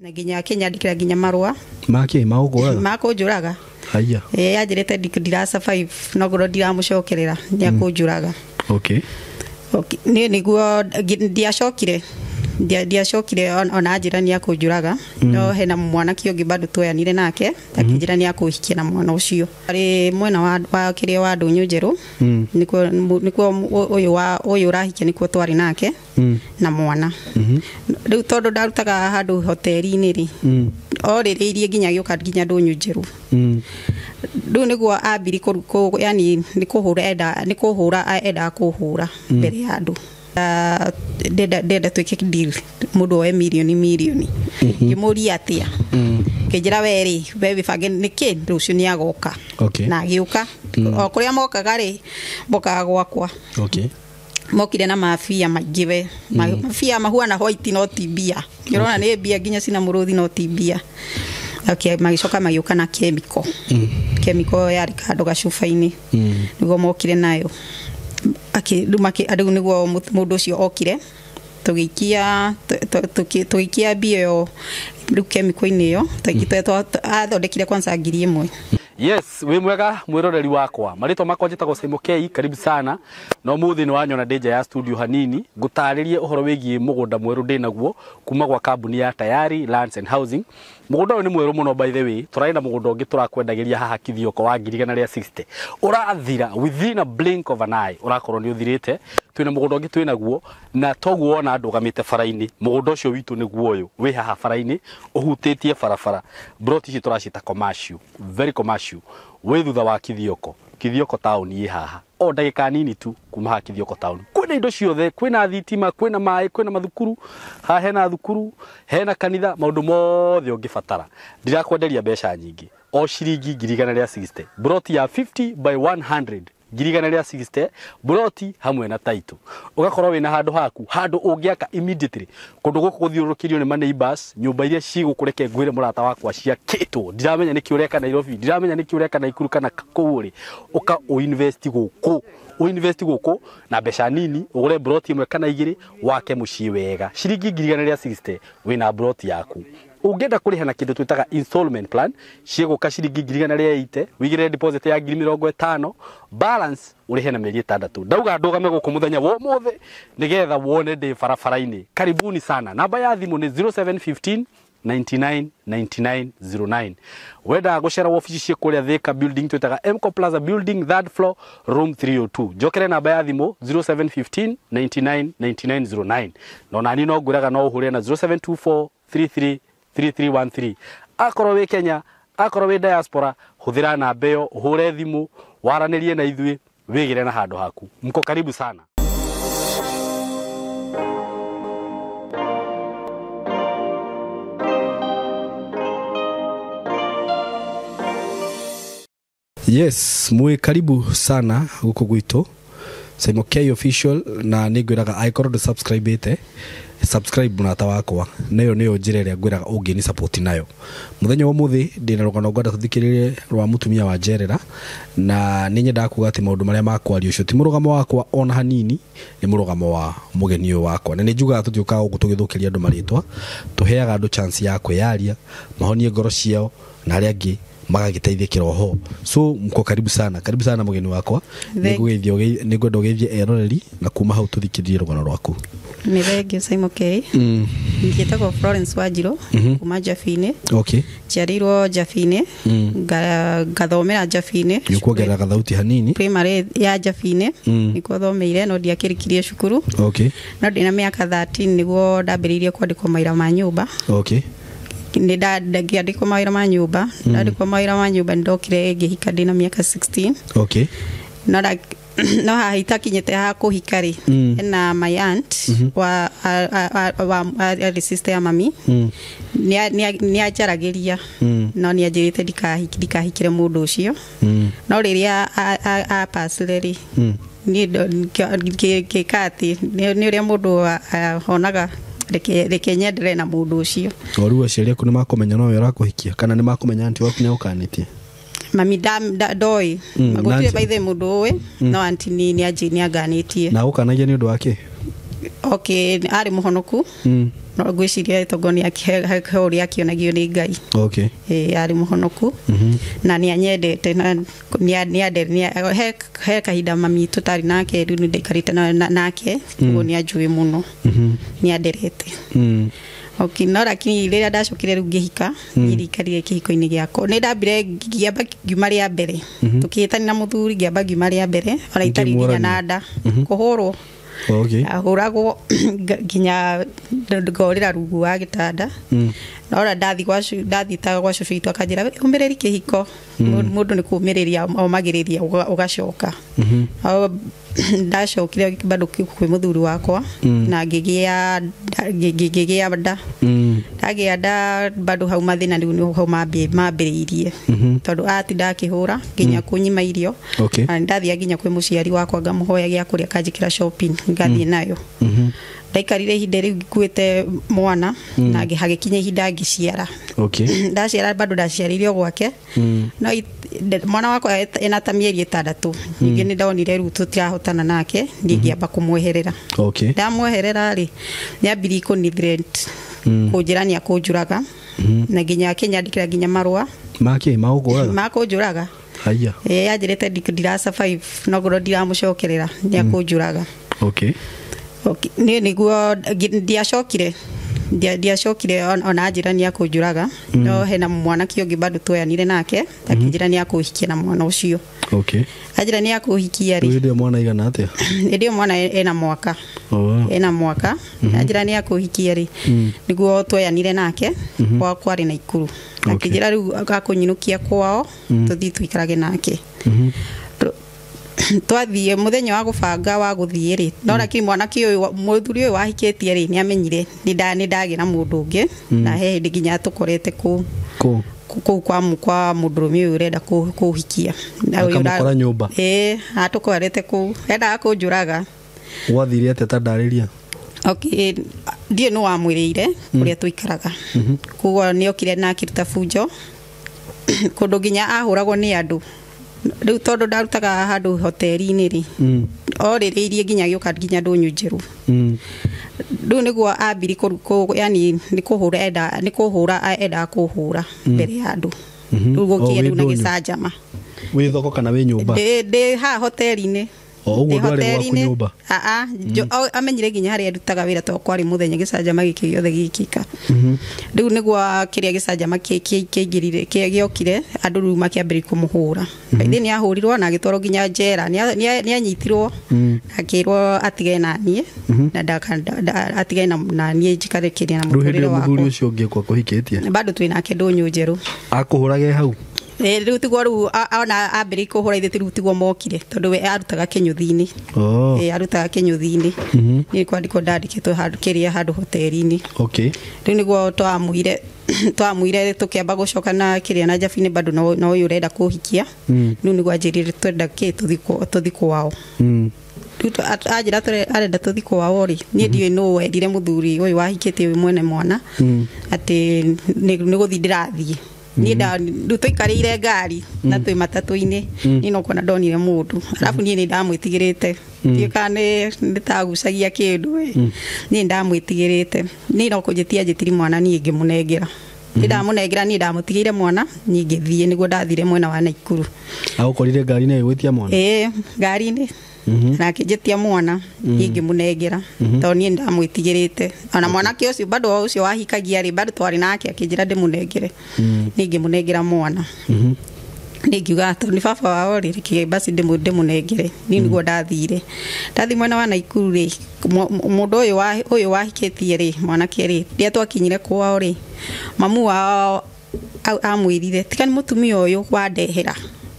na ginya Kenya ndikira ginya marua make mauguraga makunjuraga haya yanjirite ndirasa 5 no goro ndiramucokerera ni akunjuraga okay ni niguo ndiacokire ndiacokire ona njira ni akunjuraga no hena mwana kiongi bado twayanire nake akijira ni akuhikia na mwana ucio ari mwena wa kiria wa Ndunyu Njeru nikuo uyu urahikia nikuo twari nake na mwana riu tondu ndarutaga handu hoteli-ini ri oririirie ginya gioka ginya Ndunyu Njeru riu niguo ambiri yani nikuhura enda kuhura mbere ya andu deda twike deal mundu we milioni ngimuri atia kijira weri bebe fage niki rucio ni agoka na giuka okuria mokaga ri boka gwakwa mokire na mafia magive mafia mahuana white no tibia urona ni bia ginya sina muruthi no tibia magicoka magiuka na chemical yari kando gacuba-ini nigo mokire nayo adegu niguo mundu ucio okire tugikia bio riu chemical-ini yo athondekire kwanza ngiri imwe. Yes, we mwega mwiroreri wakwa marito makwa njitagwo Simokei, karibu sana no muthi ni wanyona Danger ya studio hanini gutaririe uhoro wigie mugunda mweru ndinaguo kuma gwa kambuni ya Tayari Lands and Housing. Mugunda uyu ni mweru muno by the way, turaina mugunda ungi turakwendagiria haha Kithioko wa 160 urathira within a blink of an eye, urakorwo ni uthirite. Twina mugunda ungi twinaguo na toguo ona ndugamite faraini. Mugunda ucio witu niguo uyu wi haha faraini uhutitie farafara broti ci turacita commercial, very commercial we thutha wa Kithioko town yi haha o ndagika nini tu kuma ha Kithioko town. Kwina indo ciothe, kwina thitima, kwina mai, kwina mathukuru, ha hena thukuru, hena kanitha, maundu mothe ungifatara. Ndirakwenderia mbeca nyingi o ciringi 160 broti ya 50 by 100 160 broti hamwe na title. Ugakorwo wina handu haku handu ungiaka immediately kundu guku guthiurukirio ni neighbors, nyumba iria cigukureke ngwire murata wakwa cia kitwo ndiramenya niki ureka Nairobi, ndiramenya niki ureka Naikuru kana kuuri uka uinvest guku na mbeca nini ugure broti imwe kana igiri wake mucii wega ciringi 160 wina broti yaku. Ungenda kuriha na kindu twitaga installment plan ciguka ciringi 180 wigire deposit ya 50 balance urihe na mieri 6. Ndauga ndugame guku muthenya wo mothe nigetha wone ndi farafara-ini. Karibuni sana. Namba ya thimu ni 0715 999909. Wenda gucera ofisi cia kuria Thika building twitaga Mco Plaza building 3rd floor room 302. Jokere namba ya thimu 0715 999909. No nani no nguraga no uhure na 0724 3313. Akorwo we Kenya, akorwo we diaspora, huthira namba iyo uhure thimu waranirie na ithui wigire na handu haku. Mko karibu sana. Yes, mwe karibu sana guko gwitu Simokei official na nigwiraga aikoro subscribe subscribe na tawakwa nayo niyo njirere ngwiraga ungi ni support nayo. Muthenya wa muthi ndina rugano ngwenda tuthikirire rwa mutumia wa Njerera na ninyenda kuga ati maundu maria makwario cio ti murugamo wakwa ona hanini, ni murugamo wa mugeni wakwa na nijuga tutioka gutugithukiria andu maritwa tuheaga andu chance ya kwiyaria mahonie ngoro ciao na aria angi magagiteithia kiroho. So mko karibu sana mugeni wakwa nigwenda ugeithie eroreri na kuma hau tuthikiririe rugano rwaku. Ni thengio Simokei. Ngitagwo Florence Wanjiru kuma Jafine. Okay. Njiarirwo Jafine ngathomera Jafine. Nikuongerera thauti hanini. Primary ya Jafine nikuo thomeire no ndiakirikirie cukuru. Okay. No ndina miaka 13 niguo ndambiririe kwandikwo maira ma nyumba. Okay. Ni ndandikwo maira ma nyumba. Ndandikwo maira ma nyumba ndokire ngihika ndina miaka 16. Okay. No haitakinyete ha kuhikari na my aunt wa sister ya mami ni ajaragiria no ni ajirite dikahikire mundu ucio no riria a pasleri ni kati ni uria mundu honaga reke nyendere na mundu ucio oru aciaria ku ni makomenya no wera kuhikia kana ni makomenya anti waku ni ukanitie mami doi magutire by the mundu we no anti ni aganitie na ukanagia ni undu wake okay ari muhonoku no gwiciria togoni akihori akionagio ni Ngai okay ari muhonoku na ni anyendete na ni he kahinda mami tutari nake riu ndikarite nake ugo ni ajui muno ni anderete okay no lakini rĩrĩa ndacokire rĩu ngĩhika nĩrikarire kĩhiko-inĩ gĩakwa nĩ ndambire ngĩamba ngiuma rĩa mbere tũkĩhĩtania na mũthuri ngĩamba ngiuma rĩa mbere ona itarĩ nginya na nda kũhũrwo okay ahũragwo nginya ngorĩra rungu wa gĩtanda no ndathitaga gwa cucu witũ akanjĩra ũmĩrĩri kĩhiko mũndũ nĩ kũmĩrĩria omagĩrĩria ũgacoka ndacokire bado kwĩ mũthuri wakwa na ngĩgĩa nda ndagĩa nda bado hau mathĩna rĩu nĩ hau mambĩrĩirie tondũ atinda akĩhũra nginya kũnyima irio na ndathiĩ nginya kwĩ mũciari wakwa ngamũhoya gĩa kũrĩa akanjĩkĩra shopping ngathiĩ nayo ndaikarire ihinda rĩu ngĩkuĩte mwana na hagĩkinya ihinda ngĩciara ndaciara bado ndaciarĩirio gwake no mwana wakwa ena ta mĩeri 6 ningĩ nĩ ndonire rĩu tũtirahotana nake ngĩamba kũmweherera ndamweherera rĩ nĩambirie kũnithirent kũnjĩra nĩ akũnjũraga na nginya akĩnyandĩkĩra nginya marũa makũnjũraga haya yanjĩrĩte ndirasa 5 no ngorwo ndiramũcokerera nĩ akũnjũraga niguo ndiacokire ona njĩra nĩ akũnjũraga no hena mwanake ũngĩ bado twoyanire nake akĩnjĩra nĩ akũhikia na mwana ũcio anjĩra nĩ akũhikia rĩ ndio mwana igana atĩa ndio mwana ena mwaka anjĩra nĩ akũhikia rĩ niguo twoyanire nake kwa kwarĩ na Ikuru akĩnjĩra rĩu akũnyinũkia kwao tũthiĩ tũikarage nake twathie muthenya wa gubanga wa guthie ri no lakini mwanake uyu muthuri uyu wahikĩtie ri ni amenyire ni ndagĩ na mũndũ ũngĩ na he hĩndĩ nginya tũkorete kwa mũndũrũme uyu urenda kũhikia akamũkora nyũmba atũkorete enda akũnjũraga wathire atĩa ta ndarĩria okay ndiĩ no wamwĩrĩire ũrĩa tũikaraga kuguo nĩ okire na akĩruta bunjo kũndũ nginya ahũragwo nĩ andũ rĩu tondũ ndarutaga handũ hoteri-inĩ rĩ orĩrĩirie nginya gĩoka nginya ndũnyũ njerũ rĩu nĩguo ambiri yani nĩ kũhũra enda kũhũra mbere ya andũ rĩu gũkĩe rĩu na gĩcanjama wĩ thoko kana wĩ nyũmba ndĩ ha hoteri-inĩ ũguo ndwarĩ gwaku nyũmba amenyire nginya harĩa ndutaga wĩra to kwarĩ mũthenya gĩcanjama gĩkĩ gĩothe gĩkĩka rĩu nĩguo kĩrĩa gĩcanjama kĩingĩrire gĩokire andũ rĩu makĩambĩrĩria kũmũhũra ĩthĩ nĩ ahũrirwo na agĩtwarwo nginya njera nĩ anyitirwo akĩrwo atige na niĩ na atige na niĩ njikare kĩrĩa na mũtũrĩre wakwa mũthuri ũcio ũngĩ kwa kũhikĩtie bado twĩ nake ndũnyũ njerũ akũhũrage hau rĩu tiguo rĩu ona ambĩrĩria kũhũra ithe rĩu tiguo mokire tondũ we arutaga kĩnyũthi-inĩ arutaga kĩnyũthi-inĩ nĩ kwandĩkwo ndandĩkĩtwo handũ hoteri-inĩ rĩu nĩguo twamwire tũkĩamba gũcoka na kĩrĩa na Njabinĩ bado no ũyũ ũrenda kũhikia rĩu nĩguo anjĩrire twenda tũthi kwao anjĩra arenda tũthi kwao rĩ niĩ ndiũĩ nũ wendire mũthuri ũyũ wahikĩtie wĩ mwene mwana atĩ nĩ gũthiĩ ndĩrathiĩ niĩ tũikarĩire ngari na twĩ matatũ-inĩ niĩ no kuona ndonire mũndũ arabu niĩ nĩ ndamwĩtigĩrĩte ndiũka nĩ tagucagia kĩndũ niĩ ndamwĩtigĩrĩte niĩ no kũnjĩtia njĩtiri mwana niĩ ngĩmũnengera niĩ ndamũtigĩire mwana niĩ ngĩthiĩ nĩguo ndathire mwena wa Naikuru agũkorire ngari-inĩ ĩgwĩtia mwana ngari-inĩ na akĩnjĩtia mwana niĩ ngĩmũnengera tondũ niĩ ndamwĩtigĩrĩte ona mwanake ũcio bado ũcio wahikagia rĩ bado twarĩ nake akĩnjĩra ndĩmũnengere niĩ ngĩmũnengera mwana niĩ ngiuga tondũ nĩ baba wao rĩ reke basi ndĩmũnengere niĩ nĩguo ndathire mwena wa Naikuru rĩ mũndũ ũyũ wahikĩtie rĩ mwanake rĩ rĩrĩa twakinyire kwao rĩ mamu wao amwĩrire tika nĩ mũtumia ũyũ wandehera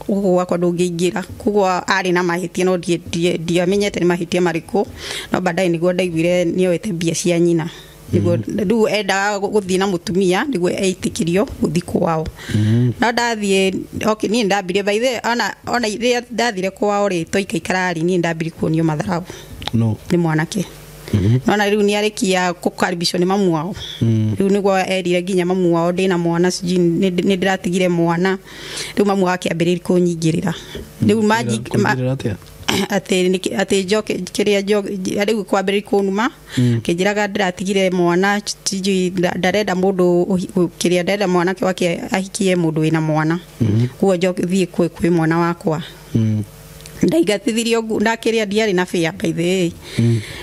ũguo wakwa ndũngĩingĩra kuguo arĩ na mahĩtia no ndiamenyete nĩ mahĩtia marĩkũ no baadaye nĩguo ndaiguire nĩoete mbia cia nyina nĩguo rĩu endaga gũthiĩ na mũtumia nĩguo eitĩkĩrio gũthiĩ kwao no ndathiĩ niĩ ndambire by the ona rĩrĩa ndathire kwao rĩ twaikaikara rĩ niĩ ndambire kuonio matharabu nĩ mwanake nona rĩu nĩ arĩkia gũkaribicwo nĩ mamu wao rĩu nĩguo erire nginya mamu wao ndĩna mwana nĩ ndĩratigire mwana rĩu mamu wao akĩambĩrĩria kũnyingĩrĩra rĩu ati joke kiria joke ari kwambiri kunuma kijiraga ndiratigire mwana tiji ndarenda mundu kiria ndarenda mwana ke wake ahikie mundu ina mwana kuo joke thie kwi mwana wakwa ndaigatithirio ndakiria ndiari na fia by the way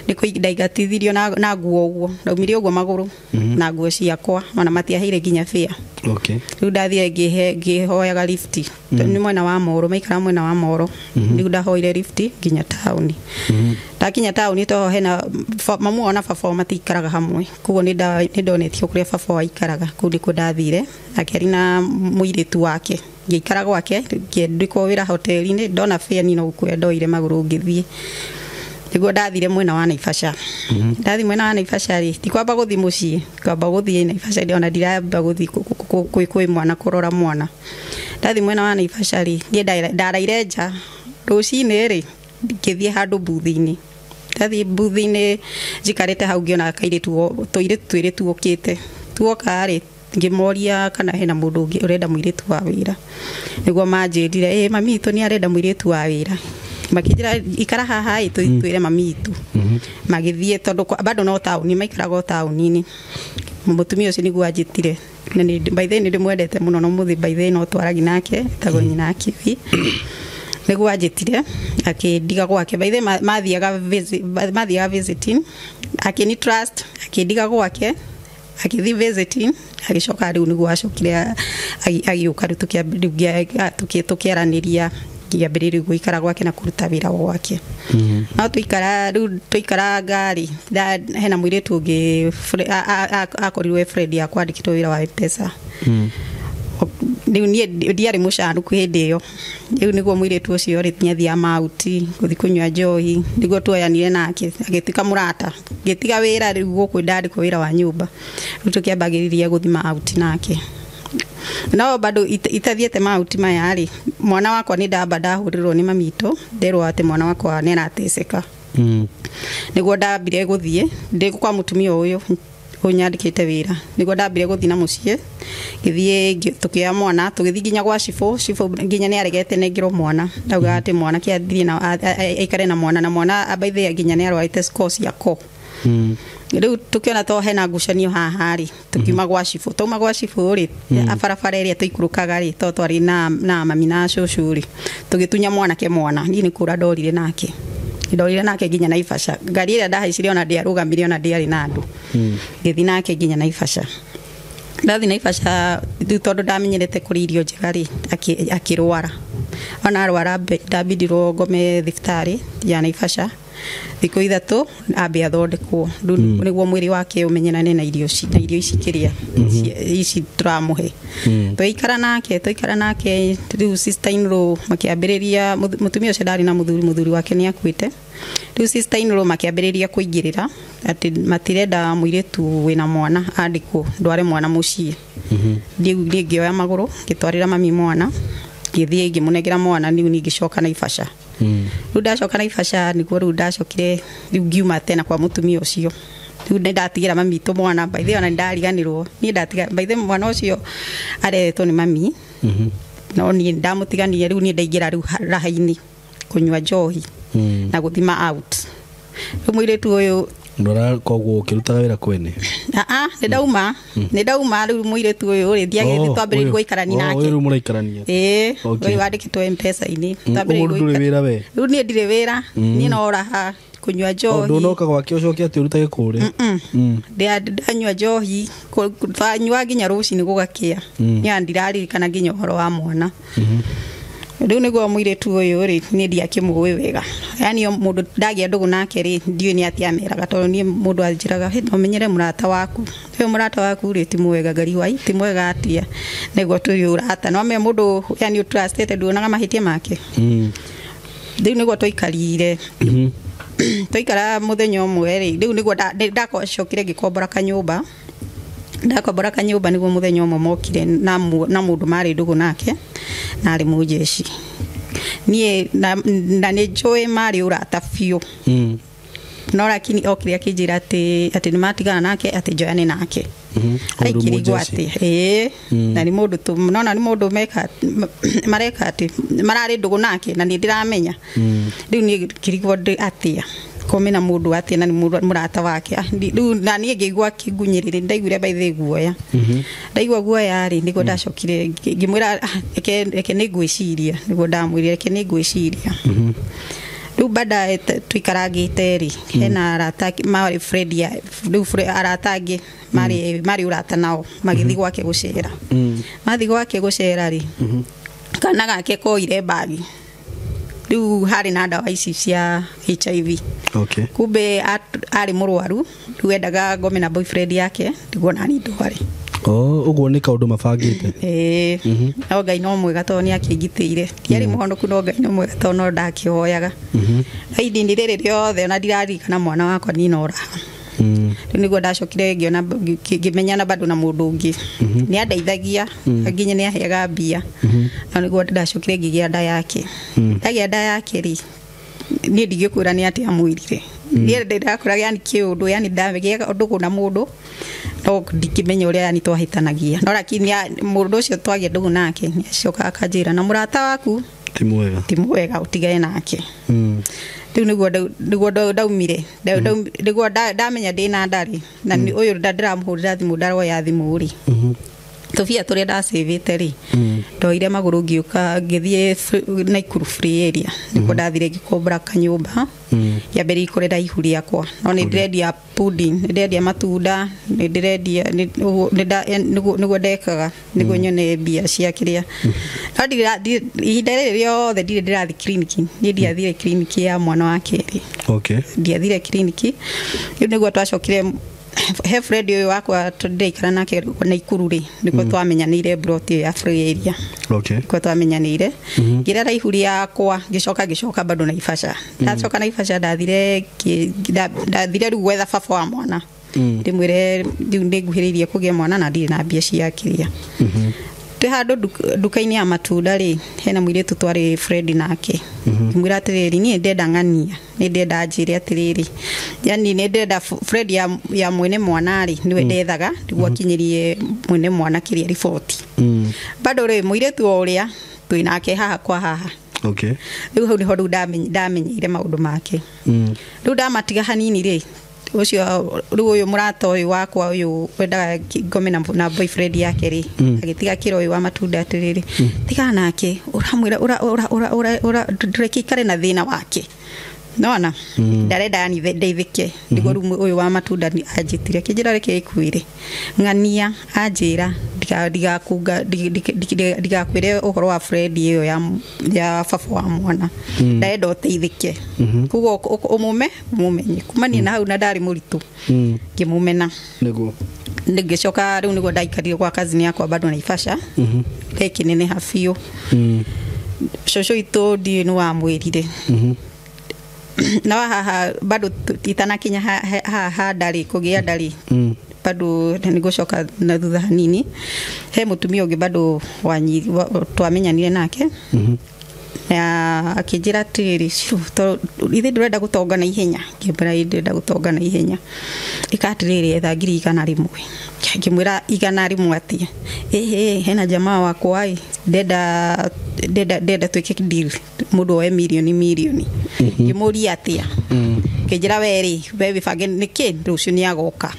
niko ndaigatithirio na nguo uguo ndaumire uguo maguru na nguo ciakwa mana matiahire ginya fia okay riu ndathire ngihoyaga lift ni mwena wa Moro maikara mwena wa Moro riu ndahoire lift ginya town ndakinya town to hena mamu ona baba matikaraga hamwe kugo ni ndonetio kuria baba waikaraga kundi ko ndathire akeri na muiritu wake ngikara gwake ndiko wira hoteli-ini ndona fare ni no kwendoire maguru ngithie niguo ndathire mwena wa Naivasha ndathi mwena wa Naivasha ri tikwamba guthi mucii kwamba guthi Naivasha ndiona ndiramba guthi kwi mwana kurora mwana ndathi mwena wa Naivasha ri ndaraire nja rucini ri ngithie handu buthu-ini ndathi buthu-ini jikarite hau ngiona kairitu tuiritu okite tuoka ri ngimoria kana hena mundu ungi urenda muiritu wa wira niguo manjirire mami tu ni arenda muiritu wa wira makijira ikara haha itwire mami tu magithie tondu bado no town maikaraga town-ini mutumia ucio niguo anjitire na ni by the way ndimwendete muno no muthi by the way no twaragi nake tago nyina kivi niguo anjitire akindiga gwake by the way mathiaga visiting akini trust akindiga gwake akithi visiting agicoka riu niguo acokire agiuka tukiaraniria ngiambiriria guikara gwake na kuruta wira gwake no tuikara ngari hena muiritu ungi akorirwe friend yakwa andikitwo wira wa pesa riu nie ndiari mucanduku hindi iyo riu niguo muiritu ucio ri nyathia mauti guthi kunywa njohi niguo tuoyanire nake agitika murata ngitiga wira riu guku ndari ko wira wa nyumba riu tukiambagiriria guthima out nake no bado itathiete mauti maya ri mwana wakwa ni ndamba ndahurirwo ni mamito nderwo ati mwana wakwa nera ateseka niguo ndambire guthie ndikwa mutumia uyu unyandikite wira niguo ndambire guthina mucie githie tukia mwana tugithi ginya gwa cifo ginya ni aregete negiro mwana ndauga ati mwana kia thie na aikare na mwana abaithe ginya ni arwaite scores yako riu tukiona to hena ngucanio haha ri tukiuma gwa cifo tauma gwa cifo ri abarabara iria tuikurukaga ri to twari na mami na cucu ri tugitunya mwana ni ni kura ndorire nake ginya Naivasha ngari ira ndahaicire ona ndiarugamire ona ndiari na andu ngithi nake ginya Naivasha ndathi Naivasha tondu ndamenyerete kuri irio njega ri akirwara ona arwara ndabidirwo ngome thibitarĩ ya Naivasha thikũ ithatu ambe athondekwo niguo mwiri wake umenyerane na irio ici kiria ici turamuhe tuikara nake riu sister in law makiambiriria mutumia ucio ndari na muthuri wake ni akuite riu sister in law makiambiriria kuingirira ati matirenda muiritu wina mwana andikwo ndware mwana mucii riu ngioya maguru ngitwarira mami mwana ngithie ngimunegera mwana niu ningicoka Naivasha riu ndacoka Naivasha niguo riu ndacokire riu ngiuma tena kwa mutumia ucio riu ndatigira mami tu mwana by the ona ndariganirwo ni ndatiga by the mwana ucio aretwo ni mami no ni ndamutigania riu ni ndaingira riu raha-ini kunywa njohi na guthima out riu muiritu uyu ndora koguo kirutaga wira kwene ndauma riu muiritu uyu ri thiage twambiririe guikarani nake riu muraikarania riu wandikitwo M-Pesa-ini twambiririe wira we riu ni ndire wira ni no raha kunywa njohi ndonoka gwake ucoke ati urutage kure ndanywa njohi twanywa ginya rucini gugakia ni andirarikana ginya uhoro wa mwana riu niguo muiritu uyu ri ni ndiakimugwi wega yani mundu ndagia ndugu nake ri ndiu ni ati ameraga tondu ni mundu anjiraga umenyere murata waku uyu murata waku ri ti mwega ngari wai ti mwega atia niguo tuyu urata no me mundu yani trusted nduonaga mahitia make riu niguo twikarire twaikara muthenya umwe ri riu niguo ndacokire ngikombora kanyumba niguo muthenya umwe mokire na mundu mari ndugu nake na ari mujeshi nie na ne joe mari urata fiu no lakini okire akijira ati ni matigana nake ati joane nake aikirigwo ati na ni mundu tu nona ni mundu meka mareka ati marari ndugu nake na ni ndiramenya riu ni kirigwo atia komena mundu ati na ni murata wake riu na ni ngigwa kigunyirire ndaiguire baithe guoya ndaigwa guoya ri nigo ndacokire ngimwira eke ni gwiciria nigo ndamwirire eke ni gwiciria riu baadaye tuikaragite ri hena arata mari Fredia riu aratangi mari urata nao magithi gwake gucera mathi gwake gucera ri kana gake koire bagi riu hari na ndawa ici cia HIV kumbe ari murwaru riu endaga ngome na boyfriend yake niguo nani ndwari uguo ni kaundu mabangite no Ngai no mwega to ni akingitire tiari muhonoku no Ngai no mwega to no ndakihoyaga aidini riri riothe ona ndirarikana mwana wakwa ni no raha niguo ndacokire ngiona ngimenyana bado na mundu ungi ni andeithagia nginye ni aheaga mbia na niguo ndacokire ngigia nda yake ndagia nda yake ri ni ndigikwira ni ati amwirire ni ndakora yani kiundu yani ndamegia undu kuna mundu no ndikimenya uria yani twahitanagia no lakini mundu ucio twagia ndugu nake ni acoka akanjira na murata waku ti mwega utigae nake riu niguo ndaumire niguo ndamenya ndina ndari na uyu ndiramuhurira thimu ndaroya thimu ri tufia turia ndasavite ri ndoire maguru ngiuka ngithie Naikuru free area niguo ndathire ngikombora kanyumba ya beri ikorera ihuri yakwa no ni ndirendia pudding ni ndirendia matunda ni ndirendia niguo ndekaga niguo nyone mbia cia kiria ihinda riri riothe ndire ndirathi clinic ni ndiathire clinic ya mwana wake ri ndiathire clinic riu niguo twacokire he Fred uyu wakwa tũndeikara nake Naikuru ri niko twamenyanire brought ya free area niko twamenyanire ngira raihuri yakwa gicoka bado Naivasha ndacoka Naivasha ndathire riu gwetha baba wa mwana ndimwire riu ndiguhiririe kugia mwana na ndire na mbia cia kiria twi handu duka-ini ya matunda ri hena mwiritu twari Fred nake mwira atiriri ni ndenda ng'ania ni ndenda njire atiriri yani ni ndenda Fred ya mwene mwana ri niwe ndethaga niguo akinyirie mwene mwana kiria riboti bado ri mwiritu uria twi nake haha kwa haha riu hau niho ndamenyire maundu make riu ndamatiga hanini ri ucio riu uyu murata uyu wakwa uyu wendaga ngome na boyfriend yake ri agitiga kiro uyu wa matunda atiriri tiga nake uramwira ura ndrekikare na thina wake nona ndarenda yani ndeithike niguo uyu wa matunda anjitire kijira reke ikuire ng'ania anjira ndigakwire uhoro wa Fred iyo ya baba wa mwana ndenda uteithike kugo umumenye kumani na hau na ndari muritu ngimumena niguo ndigicoka riu niguo ndaikarire kwa kazini yakwa bado Naivasha reki nene hafio shosho ito ndi ni wa mwirire na haha bado itanakinya ha ndari kugia ndari bado nigucoka na thutha hanini he mutumia ungi bado wanyiri twamenyanire nake ya akijira tiri ithe ndurenda gutonga na ihenya kibra ndenda gutonga na ihenya ikatiriri etha ngiri igana rimwe ngimwira igana rimwe ati hena jamaa wakwa ndenda twike deal mundu oe milioni ngimuri atia kijira weri baby fage niki rucio ni agoka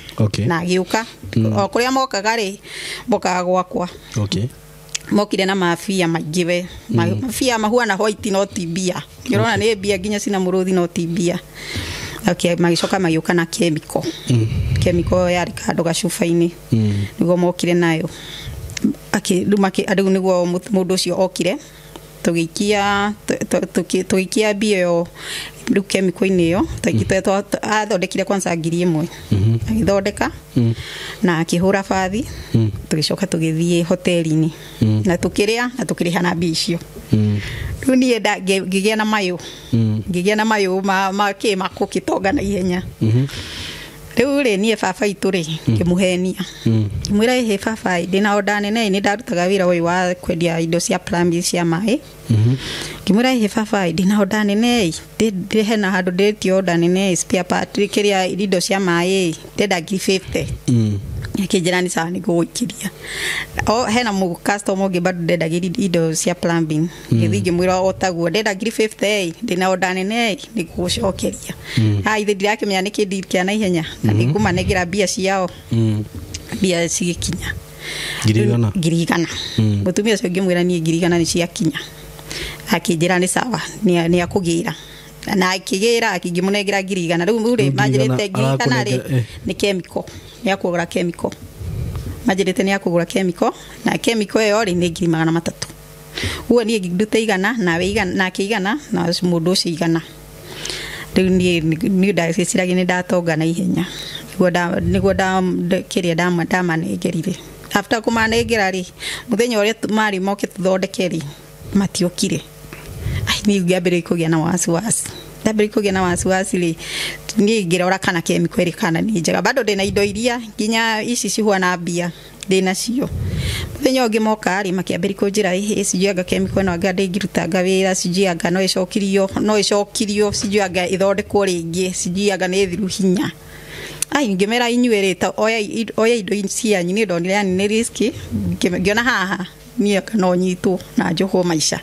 na giuka okuria mokaga ri boka gwakwa mokire na mafia magive mafia mahuana white no tibia yorona ni bia ginya sina muruthi no tibia magicoka magiuka na chemical ya rikado gacuba-ini niguo mokire nayo niguo mundu ucio okire tugikia bio riu chemical-ini iyo athondekire kwanza ngiri imwe agithondeka na akihura bathi tugicoka tugithie hoteli-ini na tukiria na tukirihana mbia icio riu nie ngigia na mayo makukitonga na ihenya riu ri nie baba itu ri ngimuhenia mwira he baba ndina order nene ni ndarutaga wira uyu wa kwendia indo cia plumbing cia mai ngimwira he baba ndina order nene ndi hena handu ndetio order nene spare part kiria indo cia mai ndenda ngiri 50 akijirani sawa ni gũikiria hena mu customer ũngĩ bado ndendagĩria indo cia plumbing gĩthingi mwĩra otaguo ndenda 50 ndina order nene nĩ gũcokeria ithe ndirakĩmenya nĩ kĩndĩ kĩa na ihenya na nĩngũmanegera mbia ciao mbia cigĩkinya ngirigana mũtumia ũcio ngĩmwĩra niĩ ngirigana nĩ ciakinya akijirani sawa nĩ akũgĩra na akigera akingĩmũnengera ngirigana rĩu rĩ manjĩrĩte ngirigana rĩ nĩ chemical nĩ akũgũra chemical manjĩrĩte nĩ akũgũra chemical na chemical ĩyo rĩ nĩ 300 uo niĩ ndute igana nawe igana na kĩigana na mũndũ ũcio igana rĩu niĩ ndaciragia nĩ ndatonga na ihenya nĩguo kĩrĩa ndamanengerire after kũmanengera rĩ mũthenya ũrĩa marĩ moke tũthondeke rĩ matiokire niĩ ngĩambĩrĩria kũgĩa na wasiwasi rĩ niĩ ngĩrora kana chemical ĩrĩ kana nĩ njega bado ndĩna indo iria nginya ici cihuana mbia ndĩna cio mũthenya ũngĩ moka rĩ makĩambĩrĩria kũnjĩra cijuaga chemical ĩno anga ndĩngĩrutanga wĩra cijuaga no ĩcokirio cijuaga ithondekwo rĩngĩ cijuaga nĩ thiru hinya ngĩmera inyuĩ rĩ oya indo cianyu nĩ ndonire yani nĩ riski ngĩona haha niĩ no nyitwo na njohwo maica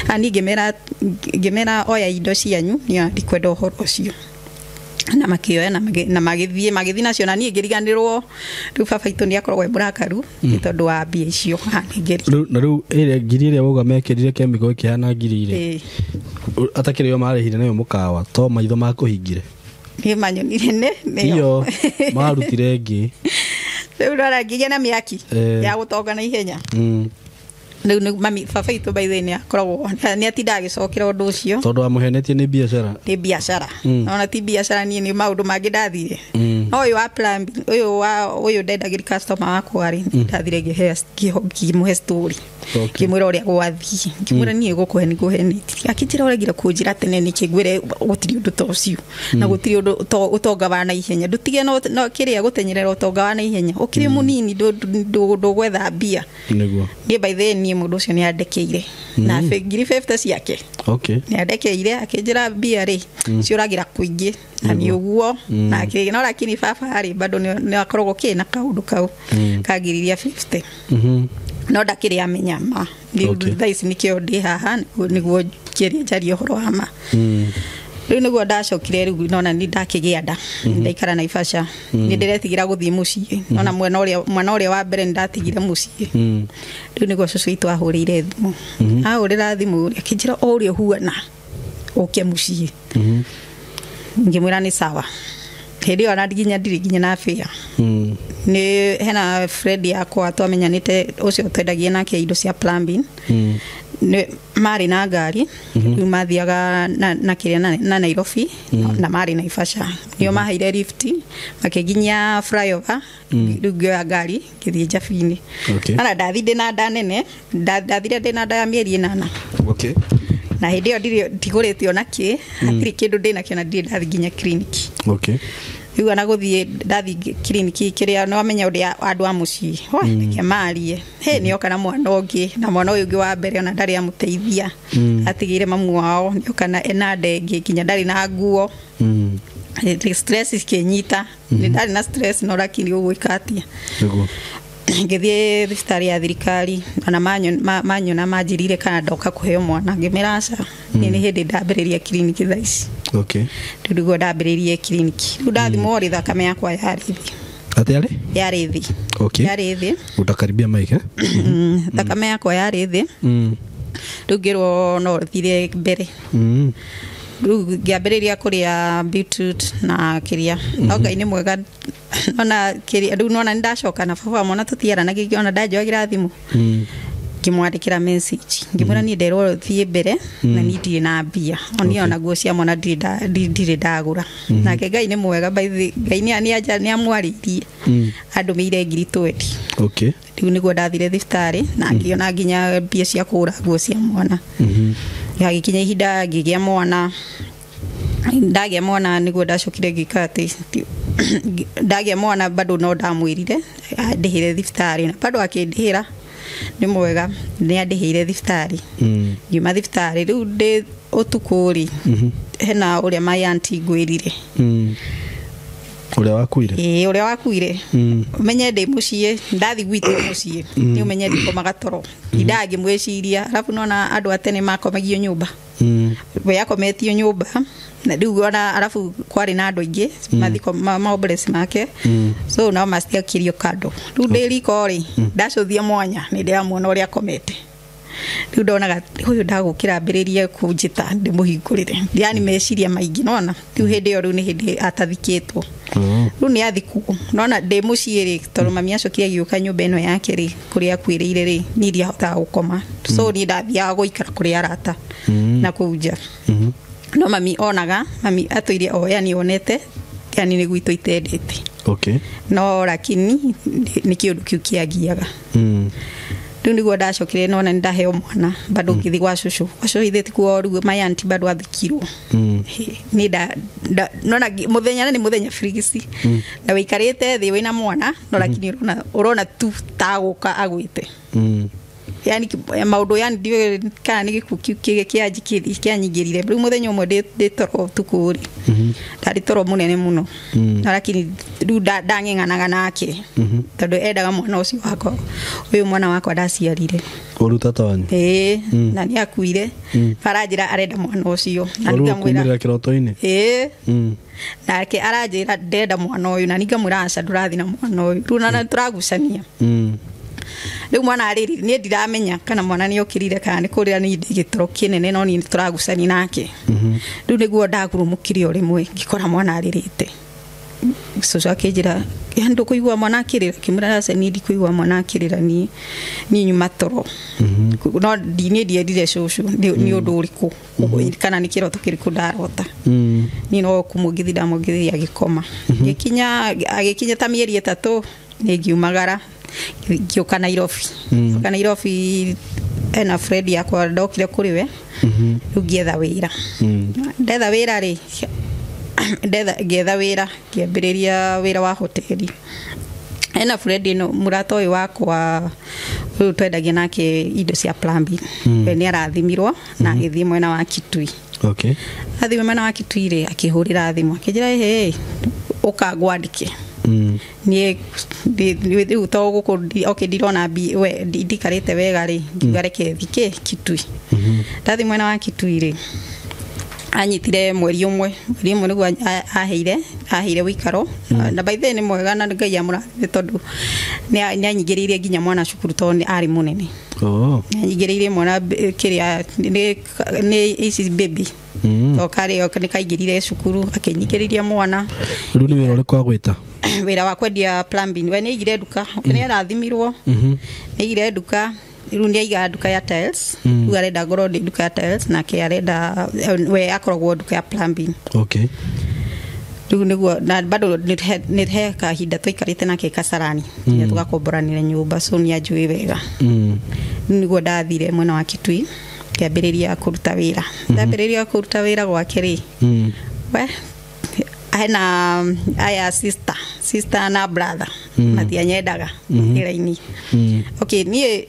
ani ngĩmera oya indo cianyu niĩ ndikwenda ũhoro ũcio na makĩoya na magĩthiĩ nacio na niĩ ngĩriganĩrwo rĩu baba itũ nĩ akoragwo mũrakaru nĩ tondũ wa mbia icio na rĩu ngiri ĩrĩa wauga mekĩrire chemical ĩkĩhana ngiri ĩrĩ atakĩrĩ yo marĩhire nayo mũkawa to maitho makũhingire nĩ manyonire iyo marutire ĩngĩ rĩu rora ngĩgĩa na mĩaki ya gũtonga na ihenya rĩu mami baba itũ by the way nĩ akoragwo nĩ atinda agĩcokera ũndũ ũcio tondũ amũhenetie nĩ biacara ona ti biacara niĩ nĩ maũndũ mangĩ ndathire no ũyũ wa plumbing ũyũ ndendagĩria customer wakwa rĩ ndathire ngĩmũhe story ngĩmwĩra ũrĩa gwathiĩ ngĩmwĩra niĩ gũkũhe nĩ kũhenetie akĩnjĩra ũregire kũnjĩra tene nĩ kĩngwĩre gũtirĩ ũndũ ta ũcio na gũtirĩ ũndũ ũtonga wa na ihenya ndũtige no kĩrĩa gũtenyerera ũtonga wa na ihenya ũkĩrĩ mũnini ndũgwetha mbia nĩguo niĩ by the way niĩ mũndũ ũcio nĩ andekeire na ngiri 50 ciake nĩ andekeire akĩnjĩra mbia rĩ ciũragĩra kũingĩ na nĩ ũguo na no lakini baba rĩ bado nĩ akoragwo kĩna kaũndũ kau kagiriria 50 no ndakĩrĩ amenya ma thaa ici nĩkĩo ndĩ haha nĩguo kĩrĩa njarie ũhoro wa ma rĩu nĩguo ndacokire rĩu nona nĩ ndakĩgĩa nda ndaikara Naivasha nĩ ndĩretigĩra gũthiĩ mũciĩ nona mwana ũrĩa wa mbere ndatigire mũciĩ rĩu nĩguo cũcũ itũ ahũrĩire thimũ ahũrĩra thimũ akĩnjĩra o ũrĩa huana ũke mũciĩ ngĩmwĩra nĩ sawa hĩndĩ ĩyo nginya ndirĩ nginya na fare nĩ hena friend yakwa twamenyanĩte ũcio twendagia nake indo cia plumbing marĩ na ngari rĩu mathiaga na kĩrĩa na Nairobi na marĩ Naivasha nĩo maheire lift makĩnginya flyover rĩu ngĩoya ngari ngĩthiĩ Njabinĩ na ndathi ndĩna nda nene ndathire ndĩna nda ya mĩeri 8 na hĩndĩ ĩyo ndigũrĩte ona kĩ hatirĩ kĩndũ ndĩnakĩo na ndirĩ ndathi nginya clinic rĩu ana gũthiĩ ndathi clinic kĩrĩa no amenya ũrĩa andũ a mũciĩ reke marie nĩoka na mwana ũngĩ na mwana ũyũ ũngĩ wa mbere ona ndarĩ amũteithia atigĩire mamu wao nĩoka ena ndenge nginya ndarĩ na nguo stress ikĩnyita nĩ ndarĩ na stress no lakini ũgwĩka atĩa ngĩthiĩ thibitarĩ ya thirikari ona manyona manjirire kana ndoka kũheo mwana ngĩmera aca nĩ hĩndĩ ndambĩrĩria clinic thaa ici rĩu nĩguo ndambĩrĩrie clinic rĩu ndathimwo rĩ thakame yakwa yarĩ thĩ yarĩ thĩ utakaribia mic thakame yakwa yarĩ thĩ rĩu ngĩrwo no thire mbere rĩu ngĩambĩrĩria kũrĩa beetroot na kĩrĩa no Ngai nĩ mwega ona kĩrĩa rĩu nona nĩ ndacoka na baba mwana tũtiaranagia ona ndanjoagĩra thimũ ngĩmwandĩkĩra message ngĩmwĩra niĩ nderwo thiĩ mbere na niĩ ndirĩ na mbia ona nguo cia mwana ndirĩ ndagũra nake Ngai nĩ mwega Ngai nĩ amwarĩirie andũmĩire 20 rĩu nĩguo ndathire thibitarĩ na ngĩona nginya mbia cia kũgũra nguo cia mwana gĩkinya ihinda ngĩgĩa mwana ndagĩa mwana nĩguo ndacokire ngĩka atĩ ndagĩa mwana bado no ndamwĩrire ndĩhĩre thibitarĩ na bado akĩndĩhĩra nĩ mwega nĩ andĩhĩire thibitarĩ ngiuma thibitarĩ rĩu ndĩ ũtukũ rĩ hena ũrĩa my auntie ngwĩrire Uria wakuire uria wakuire menye ndi mucie ndathi gwitu mucie ni umenye ndi komaga toro ndagi mweciria alafu nona andu atene makomagio nyumba we yakometio nyumba na riu ona alafu kwari na andu ingi mathiko maobresi make so no mastia kirio kado riu ndiriko ri ndacuthia mwanya ni ndiramwona uria komete riu ndonaga huyu ndagukira mbiririe kunjita ndi muhingurire yani meciria maingi nona riu hindi yo riu ni hindi atathikitwo riu ni athiku nona ndi muciiri tondu mami acokire giuka nyumba ino yake ri kuria kwirire ri ni ria hota gukoma so ni ndathia guikara kuria arata na kuja no mami onaga mami atuire o yani onete yani ni gwitu itendete okay no lakini ni kiundu kiu kiagiaga riu niguo ndacokire nona ndaheo mwana bado ngithi gwa cucu itheti kuo riu my auntie bado athikirwo ni nona muthenya ni muthenya frigisi na wikarite thi wina mwana no lakini urona tu taguka agwite yani maundu yani ndiwe kana ni gikuki kiajikiri kianyigirire riu muthenya umwe ndi toro tukuri ndari toro munene muno lakini riu ndang'eng'anaga nake tondu endaga mwana ucio wako uyu mwana wakwa ndaciarire uruta twanyu na ni akuire farajira arenda mwana ucio na nikamwira kiroto-ini nake arajira ndenda mwana uyu na nikamwira anca ndurathi na mwana uyu riu na turagucania riu mwana ariri ni ndiramenya kana mwana ni okirire kana ni kuria ni gitoro kinene no ni turagucani nake riu niguo ndagurumukire uri mwe ngikora mwana aririte so akijira ndo kuigwa mwana akirira kimura se ni ndikuigwa mwana akirira ni nyuma toro no ndini ndire cucu ni undu uriku kana ni kiroto kiriku ndarota ni no kumugithi ndamugithi agikoma agikinya ta mieri 3 ni ngiumagara gioka Nairobi ena Fred yakwa ndokire kuri we rugietha wira ndetha wira ri getha wira kiambiriria wira wa hoteli ena Fred no murato uyu wakwa uyu twendagia nake indo cia plumbing ni arathimirwo na agithii mwena wa Kitui okay athime mwena wa Kitui ri akihurira thimu akijira ukangwandike ni uto guko okay ndirona we ndikarite wega ri ngigareke thike Kitui ndathi mwena wa Kitui ri anyitire mweri umwe niguo aheire wikaro na by then ni mwega na Ngai amurathime tondu ni anyigiririe nginya mwana cukuru tondu ari munene anyigiririe mwana kiria ni isi baby okari okani kaigirire cukuru akinyigiriria mwana riu ni wira uri kwa gwita wira wa kwendia plumbing we ni igire duka ni arathimirwo ni igire duka riu ni aiga duka ya tiles riu arenda ngoro ndi duka ya tiles na ke arenda we akoragwo duka ya plumbing okay riu niguo na bado ni heka hinda twikarite nake Kasarani ya tugakomboranire nyumba so ni ajui wega niguo ndathire mwena wa Kitui kiambiriria kuruta wira ndambiriria kuruta wira gwake ri we ana aya sister na brother matia nyendaga iraini okay nie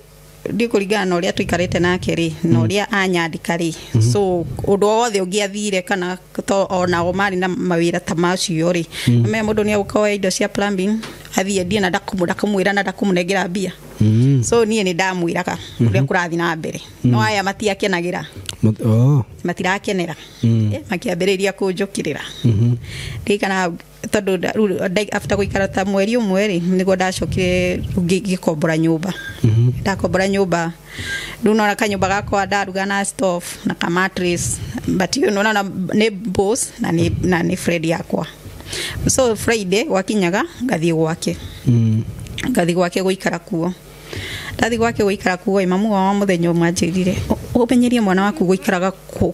ndikuringana na uria twikarite nake ri na uria anyandika ri so undu wothe ungiathire kana to ona o mari na mawira ta macio ri me mundu ni agukoa indo cia plumbing athie ndie na ndakumwira na ndakumunengira mbia so nie ni ndamwiraga uria kurathi na mbere no aya matiakenagira matirakenera makiambiriria kunjukirira ndikana tondu after guikara ta mweri umwe ri niguo ndacokire ngikombora nyumba ndakombora nyumba riu nona kanyumba gakwa ndaruga na stove na ka mattress but you know na ni boss na ni Fred yakwa so Friday wakinyaga ngathie gwake guikara kuo ndathi gwake guikara kuo mamu wa muthenya mwanjirire umenyerie mwana waku guikaraga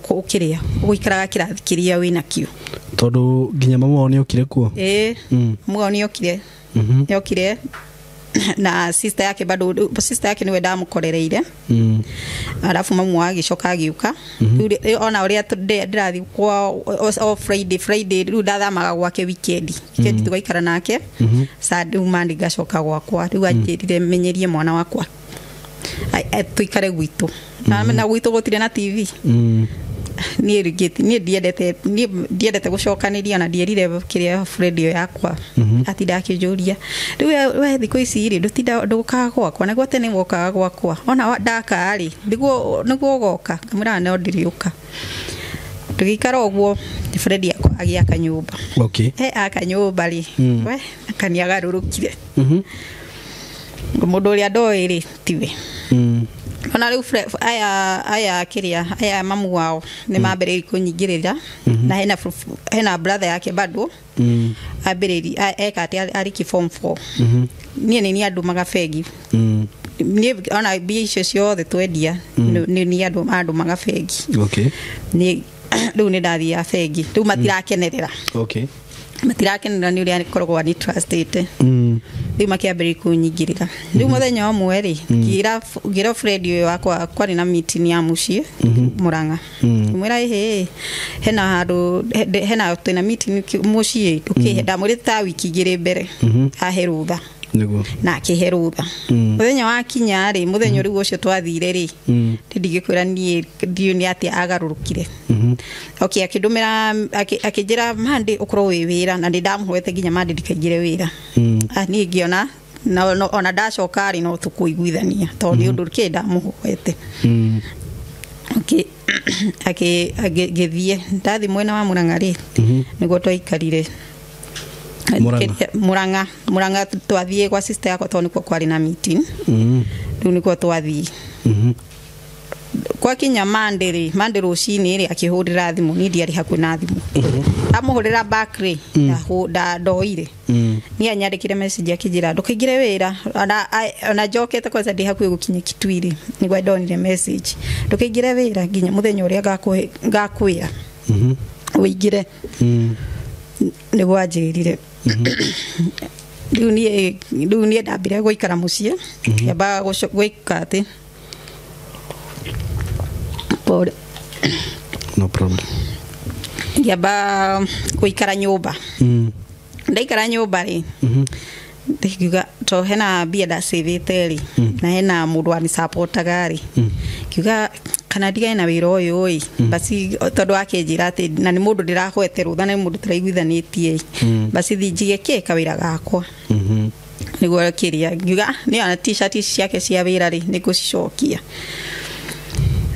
ukiria guikaraga kirathi kiria wina kio tondu nginya mamu wao ni okire kuo mamu ni okire ni okire na sister yake bado sister yake niwe ndamukorereire alafu mamu agicoka agiuka ona uria ndirathi kwa o Friday riu ndathamaga gwake weekend tugaikara nake Saturday Monday gacoka gwakwa riu anjirire menyerie mwana wakwa tuikare gwitu na gwitu gutire na TV ni rigeti ni diendete gucokaniria na dierire kiria radio yakwa ati ndakijuria riu we thiko ici ri ndutinda ndukaga gwakwa naguo tene wokaga gwakwa ona ndaka ri niguo goka kamera no ndiriuka tugikara ogwo Fred yakwa agiaka nyumba okay akanyumba ri we akaniagarurukire mundu uria ndoiri tiwe ona riu aya kiria aya mamu wao ni mambere kunyingirira na hena brother yake bado abiriri ekati ariki form 4 ni andu magafegi ni ona biisho ciothe twendia ni andu magafegi okay ni riu ni ndathi ya fegi riu matirakenerera okay matirakenerera ni uria korogwa ni trusted riu makiambiri kunyingirira riu muthenya omwe ri gira Fred uyu wakwa kwari na meeting ya mucie Muranga mwira hena handu hena twina meeting mucie tukihenda muri ta wiki igiri mbere aherutha na kiherutha muthenya wa kinya ri muthenya riu ucio twathire ri ndigikwira ni ati agarurukire okay akidumira akijira mande ukoro wira na ndamhwete ginya mande dikagire wira ani giona na ona dacoka ri no tukuiguithania tondu undu kida muhwete okay agithie ndathi mwena wa Muranga ri niguo twaikarire Muranga twathie kwa sister yako tondu kwa kwari na meeting riu nikuo twathie kwa kinya mande rucini ri akihurira thimu ni ndiari haku na thimu amuhurira bakri da ndoire ni anyandikire message akijira ndukigire wira ona jokete kwa zadi haku gukinya Kitwiri ni gwa ndonire message ndukigire wira ginya muthenya uria ngakwira uigire ni gwajirire riu ni ndambire guikara mucie yaba gwikate no problem yaba kuikara nyumba ndaikara nyumba ri ndikiuga to hena bia da savete ri na hena mundu ani support gari kiuga kana diga na wira uyu basi tondu akinjira ati na ni mundu ndirahwete rutha na mundu turaiguithanitie basi thijige ke kawira gakwa niguo kiria kiuga ni ana t-shirt ciake cia wira ri nigucicokia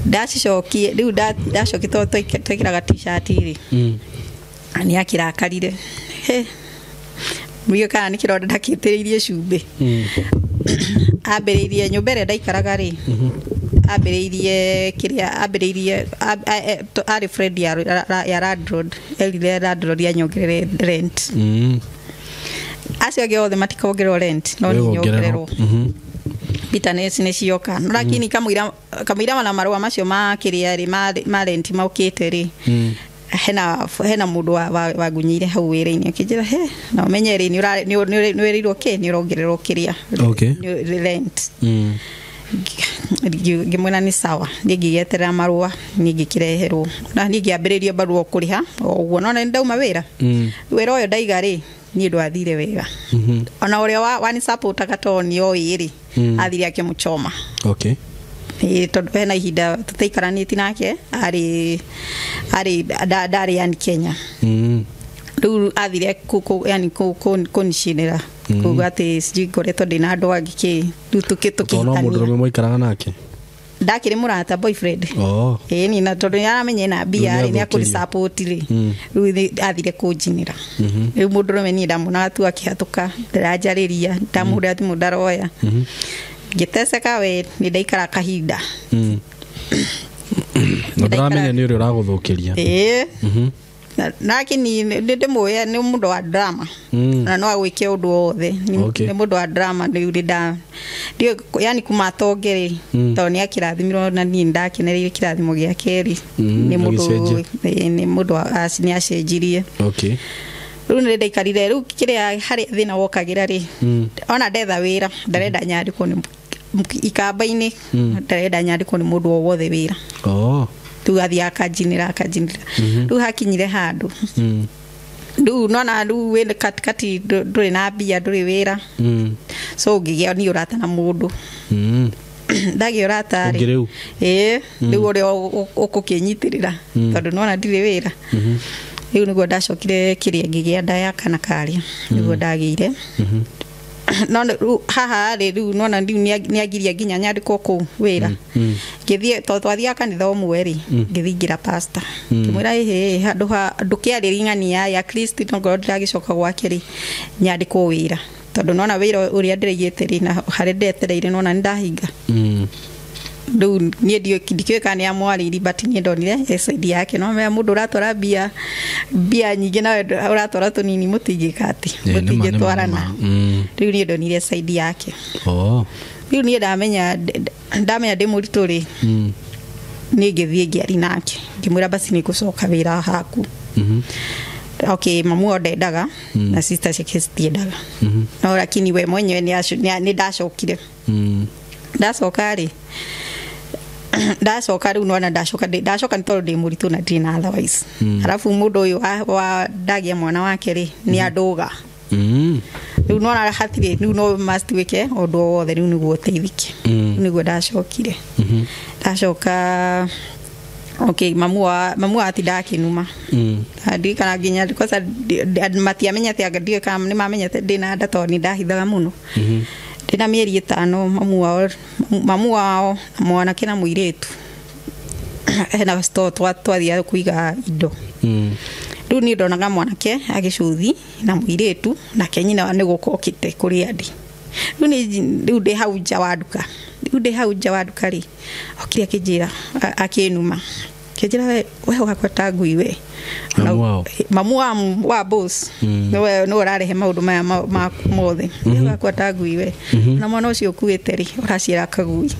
dacicokie riu dacokito twikiraga t-shirt ri ani akirakarire mwiyo kana nikironda ndakitiririe cumbi ambiririe nyumbere ndaikaraga ri ambiririe kiria ambiririe ari Fred ya landlord elile landlord ya nyongerere rent acio giothe matikaongerwo rent no nyongererwo bitanesi ne cioka lakini kamwira na marua macio ma kiria ri ma rent maukite ri hena mundu wa gunyire hau wira-ini akijira na umenyere ni werirwo ke ni urongererwo kiria okay rent gimwena ni sawa ngigetera marua ngikireherwo na ngiambiririe barua kuriha oguo no ndauma wira wira uyu ndaiga ri ni ndwathire wega ona uria wani support akatoni oiri athire akimuchoma okay tondu hena ihinda tutaikaranitie nake ari dari yani Kenya riu athire yani kunishinira kuga ati sijikoretwo ndina andu angiki riu tukihitania mundu mwikaranga nake ndakire murata boyfriend ni na tondu yaramenye na bia ni akuri support ri riu athire kunjinira riu mundu rume ni ndamuna tu akihatuka ndirajariria ndamura thimu ndaroya giteseka we ni ndaikara kahinda ndamenya ni uri uraguthukiria lakini ndemoya ni mundu wa drama na no agwike undu wothe ni mundu wa drama ndio yani kumatongere to ni akirathimiro na ni ndakinereire kirathimo gia keri ni mundu ni acenjirie okay riu ni ndaikarire riu kiria hari thina wokagira ri ona ndetha wira ndarenda nyandiko ni ikamba-ini ndarenda nyandiko ni mundu o wothe wira tu athia akajinira riu hakinyire handu riu nona riu we katikati nduri na bia nduri wira so ngigia ni urata na mundu ndagi urata ri Ngireu. riu uri ukukinyitirira tondu nona ndire wira riu niguo ndacokire kiria ngigia ndaya kana karia niguo ndagire no haha riu nona ndiu ni agiria ginya nyandiko ku wira ngithie twathia kanitha umwe ngithingira pastor kimwira handu kiariri ng'ania ya Kristo no ngoro ndiragicoka gwake ri nyandiko wira tondu nona wira uria ndirigite ri na hari ndetereire nona ndahinga riu nie ndikiweka ni amwariri but nie ndonire SID yake no me mundu uratwara bia nyingi na uratwara tunini mutingikati mutingitwarana riu nie ndonire SID yake riu nie ndamenya ndi muritu ri ni ngithie ngiari nake ngimwira basi ni gucoka wira haku okay mamu ndendaga na sister ciake citiendaga no lakini we mwenyewe ni ndacokire ndacoka ri ndacoka riu nona ndacoka ni tondu ndi muritu na ndi na otherwise alafu mundu uyu wa ndagia mwana wake ri ni anduga riu nona hatire riu no must wike undu wothe riu niguo teithike niguo ndacokire ndacoka okay mamu ati ndakinuma andi kana ginya kosa matiamenya ati agadi kana ni mamenyete ndina ndato ni ndahithaga muno ndina mieri 5 mamu wao mwana kina muiretu na sto twathia kuiga indo riu ni ndonaga mwanake agicuthi na muiretu na kenyina ni gukokite kuri andi riu ndi hau nja wa nduka ri okire akijira akinuma kijira we wakwa ngui we mamu wa boss no urarehe maundu maya mothe wakwa ngui we na mwana ucio kuite ri uracira kagui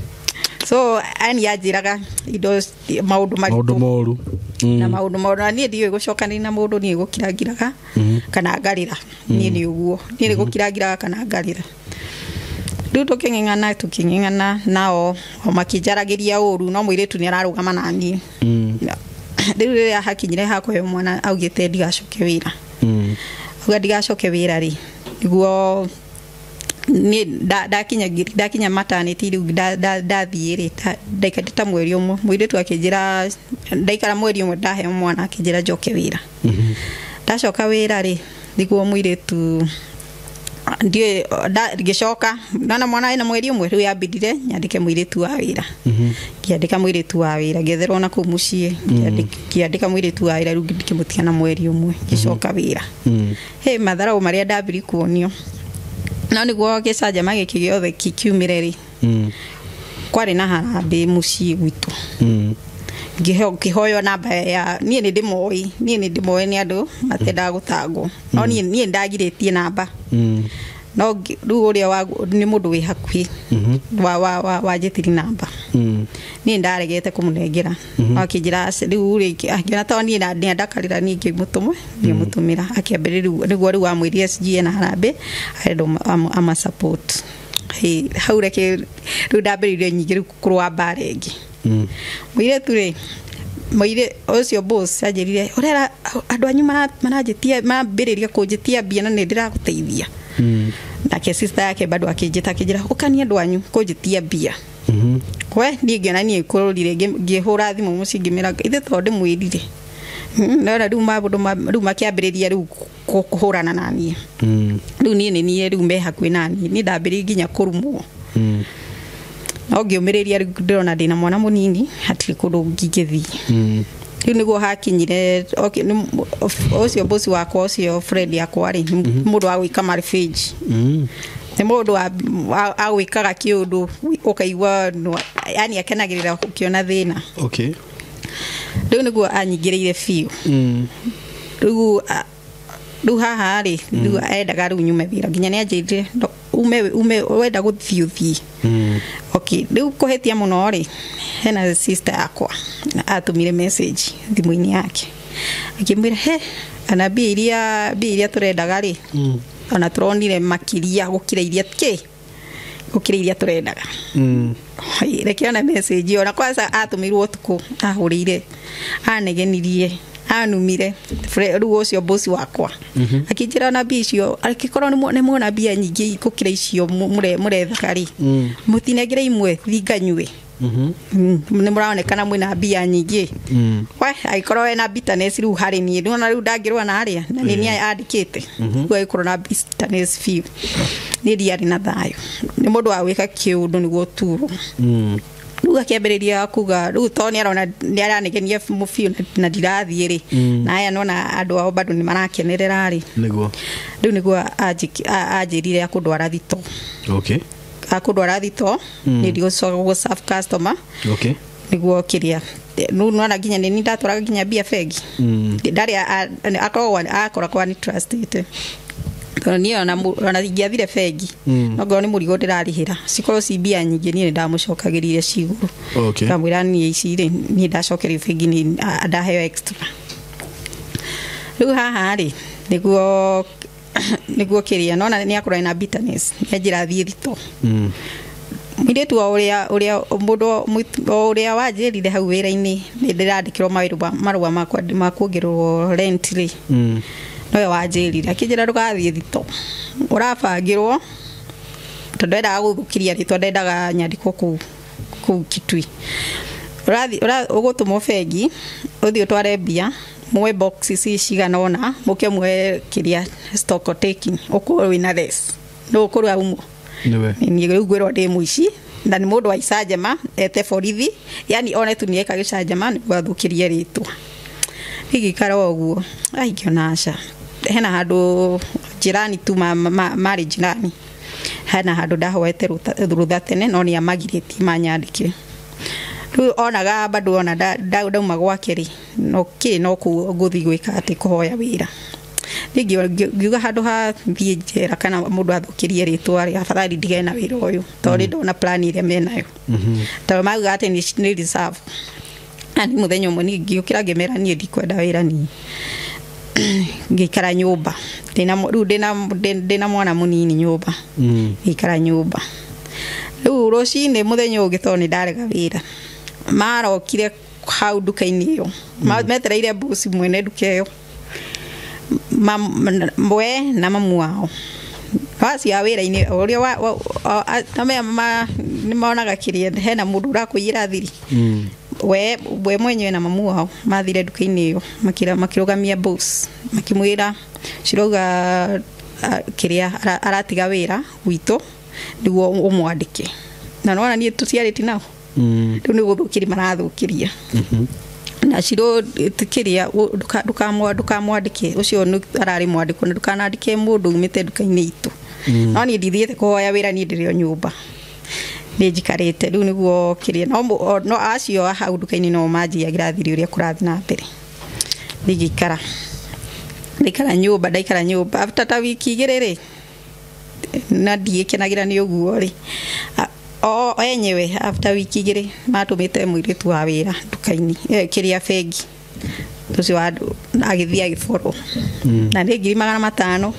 so ani ajiraga indo maundu moru na maundu moru ni ndiwe gucokana na mundu ni gukirangiraga kana ngarira ni uguo ni gukirangiraga kana ngarira riu tuking'eng'ana nao makijaragiria uru no muiretu ni ararugama nani riu ria hakinyire hakoyo mwana augite ndigacoke wira ndigacoke wira ri niguo ni ndakinya maternity riu ndathie ri ndaikata mweri umwe muiretu akijira ndaikara mweri umwe ndahe mwana akijira njoke wira ndacoka wira ri niguo muiretu ndiye gicoka nana mwana ina mweri umwe riu yambidire nyandike muiretu wa wira kiandika muiretu wa wira getherwo na kumucie kiandika muiretu wa wira riu ndikimutia na mweri umwe gicoka wira matharau maria ndambiri kuonio no niguo gicaja magiki giothe kikiumireri kwari na harambe mucie gwitu kihoyo namba ya nie ni ndimoi ni andu matenda gutangwo no nie ndagiritie namba no riu uria ni mundu wi hakuhi wa jetiri namba nie ndaregete kumunengera akijira riu uri akina to nie ndakarira nie ngimutumwe ngimutumira akiambiriru niguo riu amwiri SG na harambe endo ama support haureke riu ndambiririe nyingiri kurwa barengi muiretu ri muire ucio boss ajirire urera andu anyu manajitia mambiriria kunjitia bia na ndiraguteithia nake sister yake bado akijita kijira ukania andu anyu kunjitia bia kwe ndigena nie kururire ngihura thimu mucingimira ithe tonde mwirire nora riu riu makiambiriria riu kuhurana nani riu nie riu me hakuhi nani ni ndambiri nginya kurumwo no ngiumiriria ndona ndina mwana munini hatiri kundu ngigithii riu niguo hakinyire okay ucio boss wakwa ucio friend yakwa ri mundu wa gwika marriage ni mundu wa gwikaga kiundu ukaigua yani akenagirira ukiona thina okay riu niguo anyingiriire fiu riu haha ri riu endaga riu nyume wira nginya ni anjirire ume wenda guthiuthi okay riu kuhetia muno ri hena sister yakwa atumire message thimu-ini yake akimwira ana biiria turendaga ri ona turonire makiria gukira iria turendaga reke ona message ona kwanza atumirwo tuku ahurire anegenirie anumire riu ucio bosi wakwa akijira na bicio akikorwo ni muona bia nyingi ikukira icio muretha mutinegire imwe thinganywe ni muraonekana mwina bia nyingi we aikorwo na bitterness riu hari ni ndona riu ndangirwa na aria ni ni andikite we ikorwo na bitterness few ni diari na thayo ni mundu wa wika kiundu niguo turo ruga kiambiriria kuga riu to ni arona ni aranegenia mufio na ndirathie ri na aya nona andu ao bado ni marakenerera ri niguo riu niguo ajirire akundwara thito akundwara thito ni dio so serve customer niguo kiria nu nona ginya ni ndatwara ginya bia fegi ndari akora kwa ni trusted ni ona ngiathire fegi no ni murigo ndirarihira cikoro cibia nyingi ni ndamucokagirire ciguru kamwira ni ici ri ni ndacokerio fegi ni ndaheo extra riu haha ri niguo kiria nona ni akora na bitterness njira thie thito Miretu uria mundu uria wajirire hau wira-ini ndirandikirwo marua makuongererwo rent ri no wajirire akijira rugathie thito urabangirwo tondenda guthukiria ri tondenda nyandikwo ku Kitui ugutumwo fegi uthio tware bia mwe boxes ciganona muke mwe kiria stock taking uko wina less no ukorwa umo ni gwirwo ndi muici na ni mundu wa icajema ete borithi yani one tu nieka gicajema ni gwathukiria ritwa igikara oguo aikiona aca hena handu jirani tu mari jirani hena handu ndahoete rutha tene no ni amagiriti manyandike riu onaga bado ona dauma gwake ri no ku guthi gwika ati kuhoya wira ngiuga handu ha thie njera kana mundu athukirie ritwa ri afadhali ndige na wira uyu tori ndona plan ile menayo to mauga ati ni reserve ani muthenya umwe ni ngiukira ngemera ni ndikwenda wira ni ngikara nyumba ndina mwana munini nyumba ngikara nyumba riu rucini muthenya ugithoni ndarega wira marokire hau duka-ini iyo metereire bosi mwene duka iyo mwe na mamu wao basi ya wira-ini uria ni monaga kiria hena mundu urakuira thiri we mwenyewe na mamu wao mathire duka-ini iyo makirugamia boss makimwira ciroga kiria aratiga wira wito niguo umwandike na nona ni tuciariti nao riu ni guthukiri marathukiria na ciro tikiria dukamwandike ucio arari mwandiko na dukanandike mundu umite duka-ini itu no ni ndithiete kuhoya wira ni ndirio nyumba ni njikarite riu niguo kiria no acio hau duka-ini no manjiagira thiri uria kurathi na mbere ndigikara ndaikara nyumba after ta wiki igiri na ndiekenagira ni uguo ri enyewe after wiki igiri matumite mwiritu wa wira duka-ini kiria fegi tucio wandu agithia agiforo na ni 500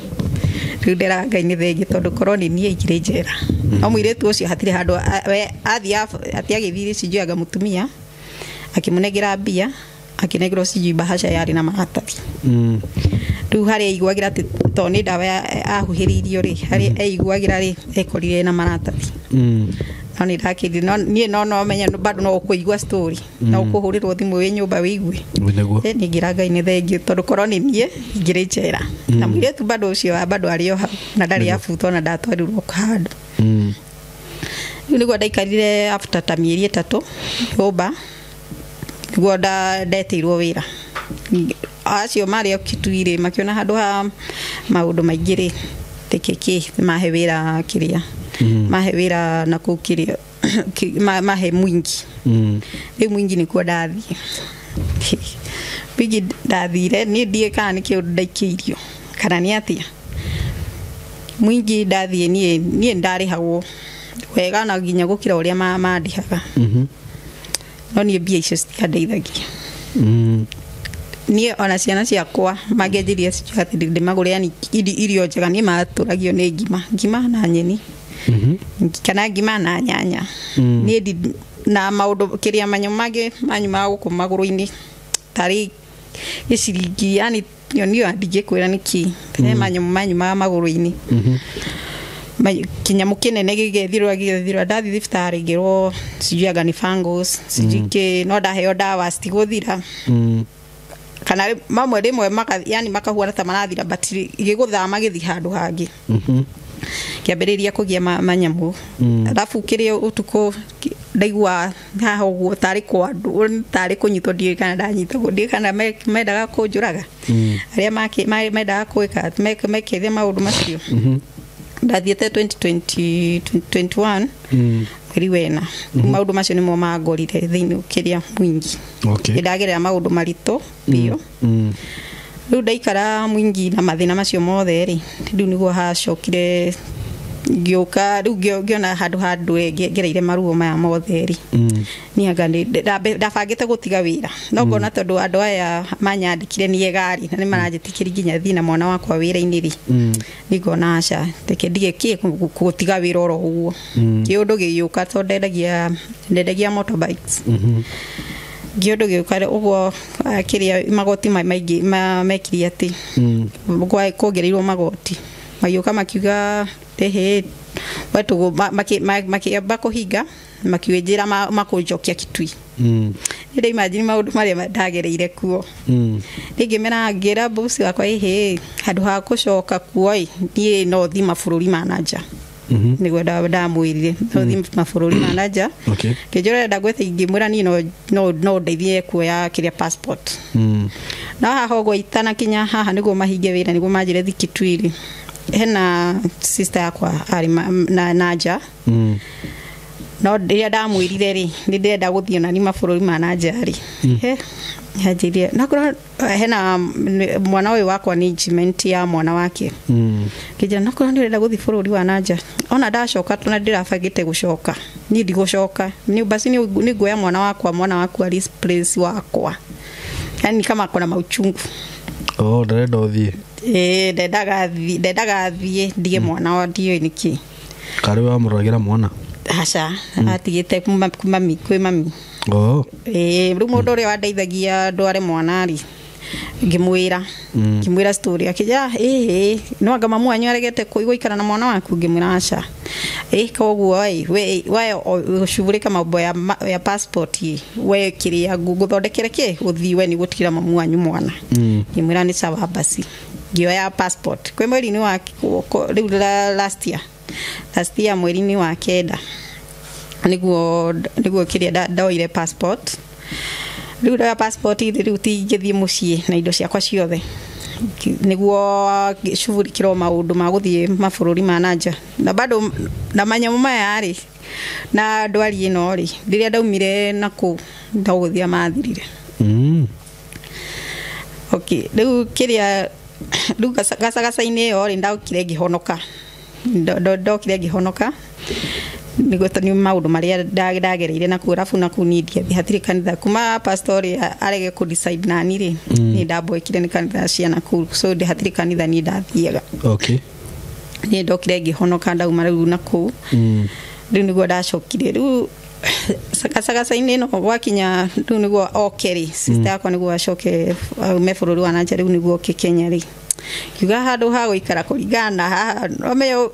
riu ndera Ngai thengi tondu koroni ni igire njera no mwiritu ucio hatire handu athia agithiri cijuaga mutumia akimunegera bia akinegero siji bahasha yari na maratathi riu hari aiguagira ati to ni ndawa ahuhiririo ri hari aiguagira ri ekorire na maratathi ani ndakiri no menya bado no kuigua story no kuhurirwo thimu wi nyumba wiigwe ni ngira Ngai ni thengi tondu koroni nie igire njera na mwiretu bado ucio bado ario na ndari afuto na ndatwarirwo handu riu niguo ndaikarire after ta mieri 3 nyumba niguo ndetirwo wira acio mari Kitui makiona handu ha maundu maingiri tekeke mahe wira kiria mahe wira na kukiria mahe mwingi mwingi ni kwa dathi bigi dathire ni die kana ki ndaikirio kana ni atia mwingi dathi ni ndari hawo wega na ginya gukira uria mandihaga no ni bia icio citiandeithagia ni ona ciana ciakwa magenjirie ciati ndimagure yani irio njega ni maturagio ni ngima na nyeni kana ngima na nyanya ni na maundu kiria manyumage manyuma guku maguru-ini tari giciringi yani nio andigikwira niki manyu maguru-ini kinyamu kinene gigethirwa ndathi thibitarĩ ngĩrwo cijuaga ni fungus sijike no ndaheo dawa citigũthira kana mamwe rimwe yani makahuana ta marathira but igiguthama githi handu hangi kiambiriria kugia manyamu alafu kiri utuko ndaigua haha uguo tari kwa andu tari kunyitwo ndie kana ndanyitwo ndie kana mendaga kunjuraga aria mendaga kwika mekithia maundu macio ndathiete 2021 kweri wena maundu macio nimo magorire thiini ukiria mwingi ndagerera maundu marito bio riu ndaikara mwingi na mathina macio mothe ri riu niguo hacokire ngioka riu ngiona handu ngereire maruo maya mothe ri nianga ndabangite gutiga wira no ngona tondu andu aya manyandikire nie gari na ni maranjitikiri nginya thina mwana wakwa wira-ini ri ningona aca teke ndige gutiga wira oro uguo kiundu giuka tondu ndendagia motorbikes giodo giukare uguo kiria magoti maingi mekiri ati kwa kugereirwo magoti mayuka makiuga ehe watu makiamba kuhinga makiwenjira makunjokia kitui ndio imagine maundu maria ndagereire kuo ngimena ngira bosi wakwa ehe handu ha kucoka kuoi nie no thima bururi manager niguo ndamwirire no thima mabũrũri manager kijore ndagwete ingimwira ni no ndeithie kuoya kiria passport na haha go itana kinya haha niguo mahinge wira niguo manjire thikitwiri hena sister yakwa ari na naja no ndiria ndamwirire ri ndirenda guthie na ni mabũrũri manager ri hajirie nakora hena mwana uyu wakwa ni jiment ya mwana wake kijana nakora ndirenda guthie bũrũri wa naja ona ndacoka tuna ndirabagite gucoka ni ndigũcoka ni basi ni ngoya mwana waku ali place wakwa yani kama kuna mauchungu ndirenda uthie ndendaga thie ndige mwana wa ndio niki kari wa muragira mwana aca atigite mami kwi mami riu mundu uria wandeithagia ndware mwana ri ngimwira story akija no anga mamu anyu aregete kuigukara na mwana waku ngimwira aca koguo we ushugurika mambo ya passport we kiria guthondekere ki uthiwe ni gutira mamu anyu mwana ngimwira ni sawa basi ngioya passport kwi mweri ni wa riu last year mweri-ini wa kenda niguo kiria ndaoire passport riu da passport riu tingithie mucii na indo ciakwa ciothe niguo shughuli kiro maundu ma guthie mabũrũri manager na bado na manyamu maya ri na ndwari ino ri ndiria ndaumire naku ndaguthia mathirire riu kiria riu gacagaca-ini iyo ri ndaukire ngihonoka ndokire ngihonoka niguo ni maundu maria ndagereire na kurafu na kunidia hatiri kanitha kuma pastori arege ku decide nani ri ni ndabwekire ni kanitha cia Nakuru so ndi hatiri kanitha ni ndathiaga ni ndokire ngihonoka ndauma riu naku riu niguo ndacokire riu sagaca-ini no gwakinya riu niguo okeri sister yakwa niguo acoke me bũrũri wa nanja riu niguo Kenya ri kiuga handu ha guikara kuringana haha nomeyo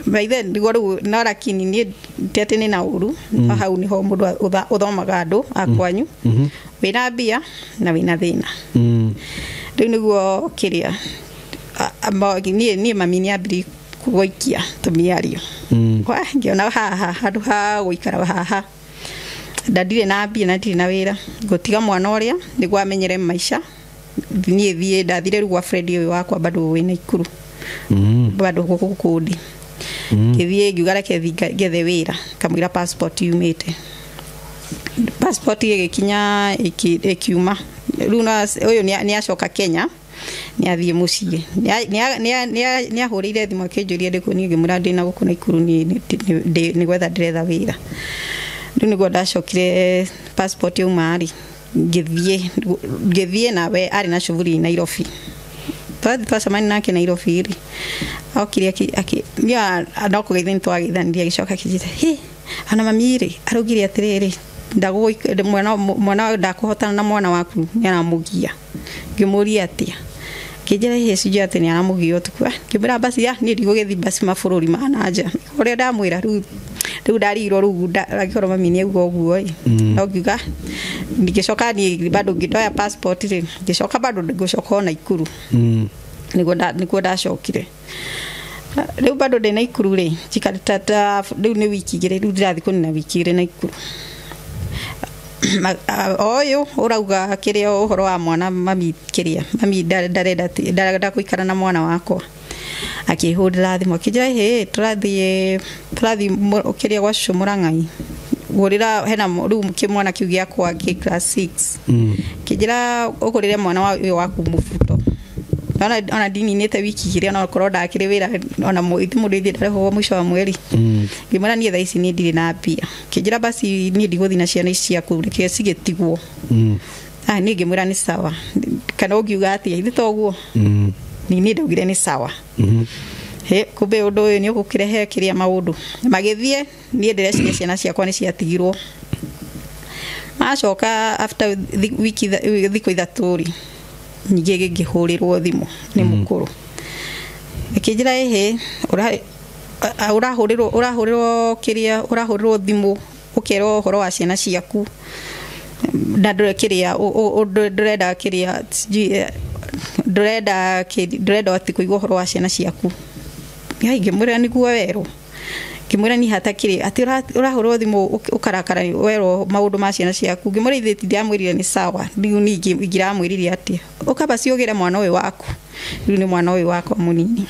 maithe niguo riu no lakini ni tete ni na uru hau niho mundu uthomaga andu akwanyu wina mbia na wina thina riu niguo kiria ni mami ni ambiri kugoikia tumiario kwa ngiona haha handu ha guikara haha ndandire na mbia na ndire na wira gutiga mwana uria niguo amenyere maisha ni thie ndathire riu gwa friend uyu wakwa bado wina ikuru bado gukundi kithie ngigara gethe wira kamwira passport yumite passport igikinya ikiuma riu uyu ni acoka Kenya ni athie mucii ni ahurire thimu akinjuria ndikuni ngimura ndina gukuna ikuru ni gwetha ndiretha wira riu niguo ndacokire passport yumari ngithie nawe ari na shughuli Nairobi twacemania nake Nairobi ri okire nia anokugeithia twagithaniria gicoka kijita ana mami ri arugire atiriri ndago mwana ndakuhotana na mwana waku nyaramugia ngimuria atia kijira hesi jate ni aramugia tukwa kibira basi ya ni rigogethi basi mafururi manaja ore ndamwira riu ndariro riu ndakoro mami ni uguo ngiuga ndigicoka ni bado ngitoya passport ri ngicoka bado ndigocoka na Ikuru niguo ndacokire riu bado ndina Ikuru ri chikarita riu ni wiki igire riu ndirathi kunina wiki igire na Ikuru oyo urauga kiria uhoro wa mwana mami ndarenda kuikara na mwana wakwa akihurira thimu akijira turathi kiria gwa Murang'ai gurira hena riu kimwana kiu giakwa ki class 6 kijira ugurire mwana waku mubuto ona dini nete wiki igire ona korwo ndakire wira ona thimu ndithi ndareho mwisho wa mweri ngimara nie thaici ni ndiri na mbia kijira basi ni ndiguthi na ciana ici ciaku reke cigetigwo ni ngimwira ni sawa kana ugiuga ati ithi toguo ni ndaugire ni sawa kumbe undu uyu ni ugukirehe kiria maundu magithie ni ndireciria ciana ciakwa ni ciatigirwo macoka after wiki thiko ithaturi nyige ngihurirwo thimu ni mukuru ikijira urahurirwo kiria urahurirwo thimu ukero horo wa ciana ciaku ndandure kiria ndurenda kiria ndurenda ati kuigwa horo wa ciana ciaku ngimwira niguo wero ngimwira ni hatakire ati urahurwo thimu ukarakara wero maundu ma ciana ciaku ngimwira ithi ndiamwirire ni sawa riu ningi ingiramwirire ati ukabasi ugire mwana uyu waku riu ni mwana uyu wakwa munini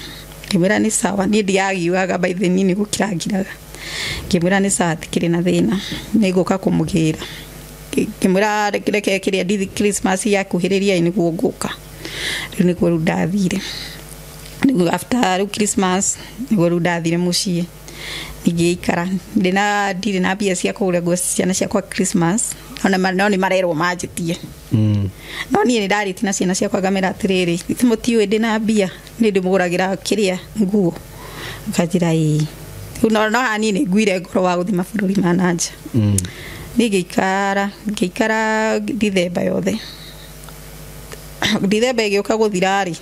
ngimwira ni sawa ni ndiagiuaga by the nini gukirangiraga ngimwira ni sawa tikire na thina niguka kumugira ngimwira reke kiria ndithi Christmas yakuhiriria ni guguka riu ni guru ndathire nigu after Christmas ni guru ndathire mucie ngiikara ndiri na bia cia kugura nguo ciana ciakwa Christmas ona ni marerwo manjitie no ni ndariti na ciana ciakwa ngamera atiriri timotio ndina bia ni ndimuguragira kiria nguo ngajira no hani ni nguire ngoro wa guthi mabũrũri ma nanja ngiikara Dithemba yothe Dithemba igioka guthirari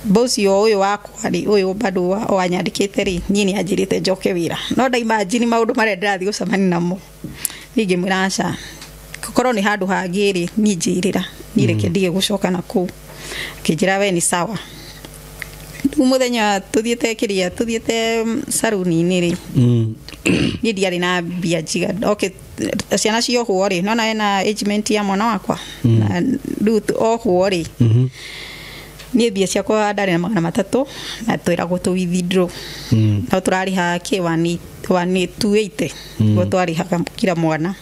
bosi uyu wakwa ri uyu bado wanyandikite ri nyini ajirite njoke wira no nda imagine maundu mare ndathi gucamani namo ningi muraca kokoro ni handu hangiri ni njirira ni reke ndige gucoka na ku kijira we ni sawa muthenya tuthiete saruni ni ri ni ndiari na bia jiga okay ciana cio huori no na ena agement ya mwana wakwa na ndu huori ni bia ciakwa ndari na 300 na twiragwo tu withdraw na turariha K1 280 go twariha kila mwana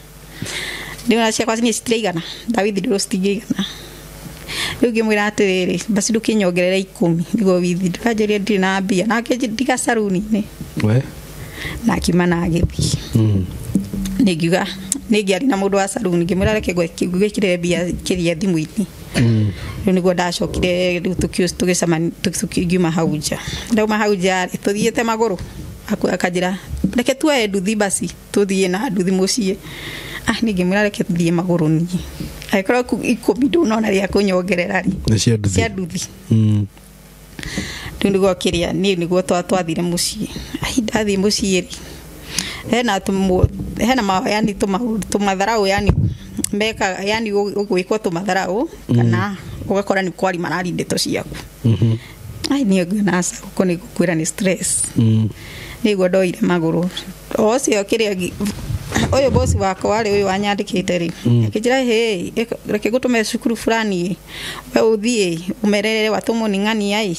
ndio na ciakwa ni citigana da withdraw citigana riu ngimwira atiriri basi ndukinyongerera 10 nigo withdraw ajeria ndiri na bia na ndiga saruni ni we na kimana agithi nigiuga nigiari na mundu wa saruni ngimwira reke gwikire bia kiria thimu-ini riu niguo ndacokire riu tukicamani tukiuma hauja ndauma hauja tuthiete maguru akajira reke tuoe nduthi basi tuthie na nduthi mucie ningimwira reke tuthie maguru ni aikora 10 ndunona ria kunyongerera ri cia nduthi riu niguo kiria niguo twathire mucie ndathi mucie ri hena yani tumatharau yani meka yani ugwikwo tumatharau kana ugakora ni kwari marari ndeto ciaku ni nasa uko ni kukwira ni stress niguo ndoire maguru ocio kiria oyo bosi wako wale oyo wanyandikite ri akijira reke gutume cukuru fulani we uthie umerere watumo ni ngani ai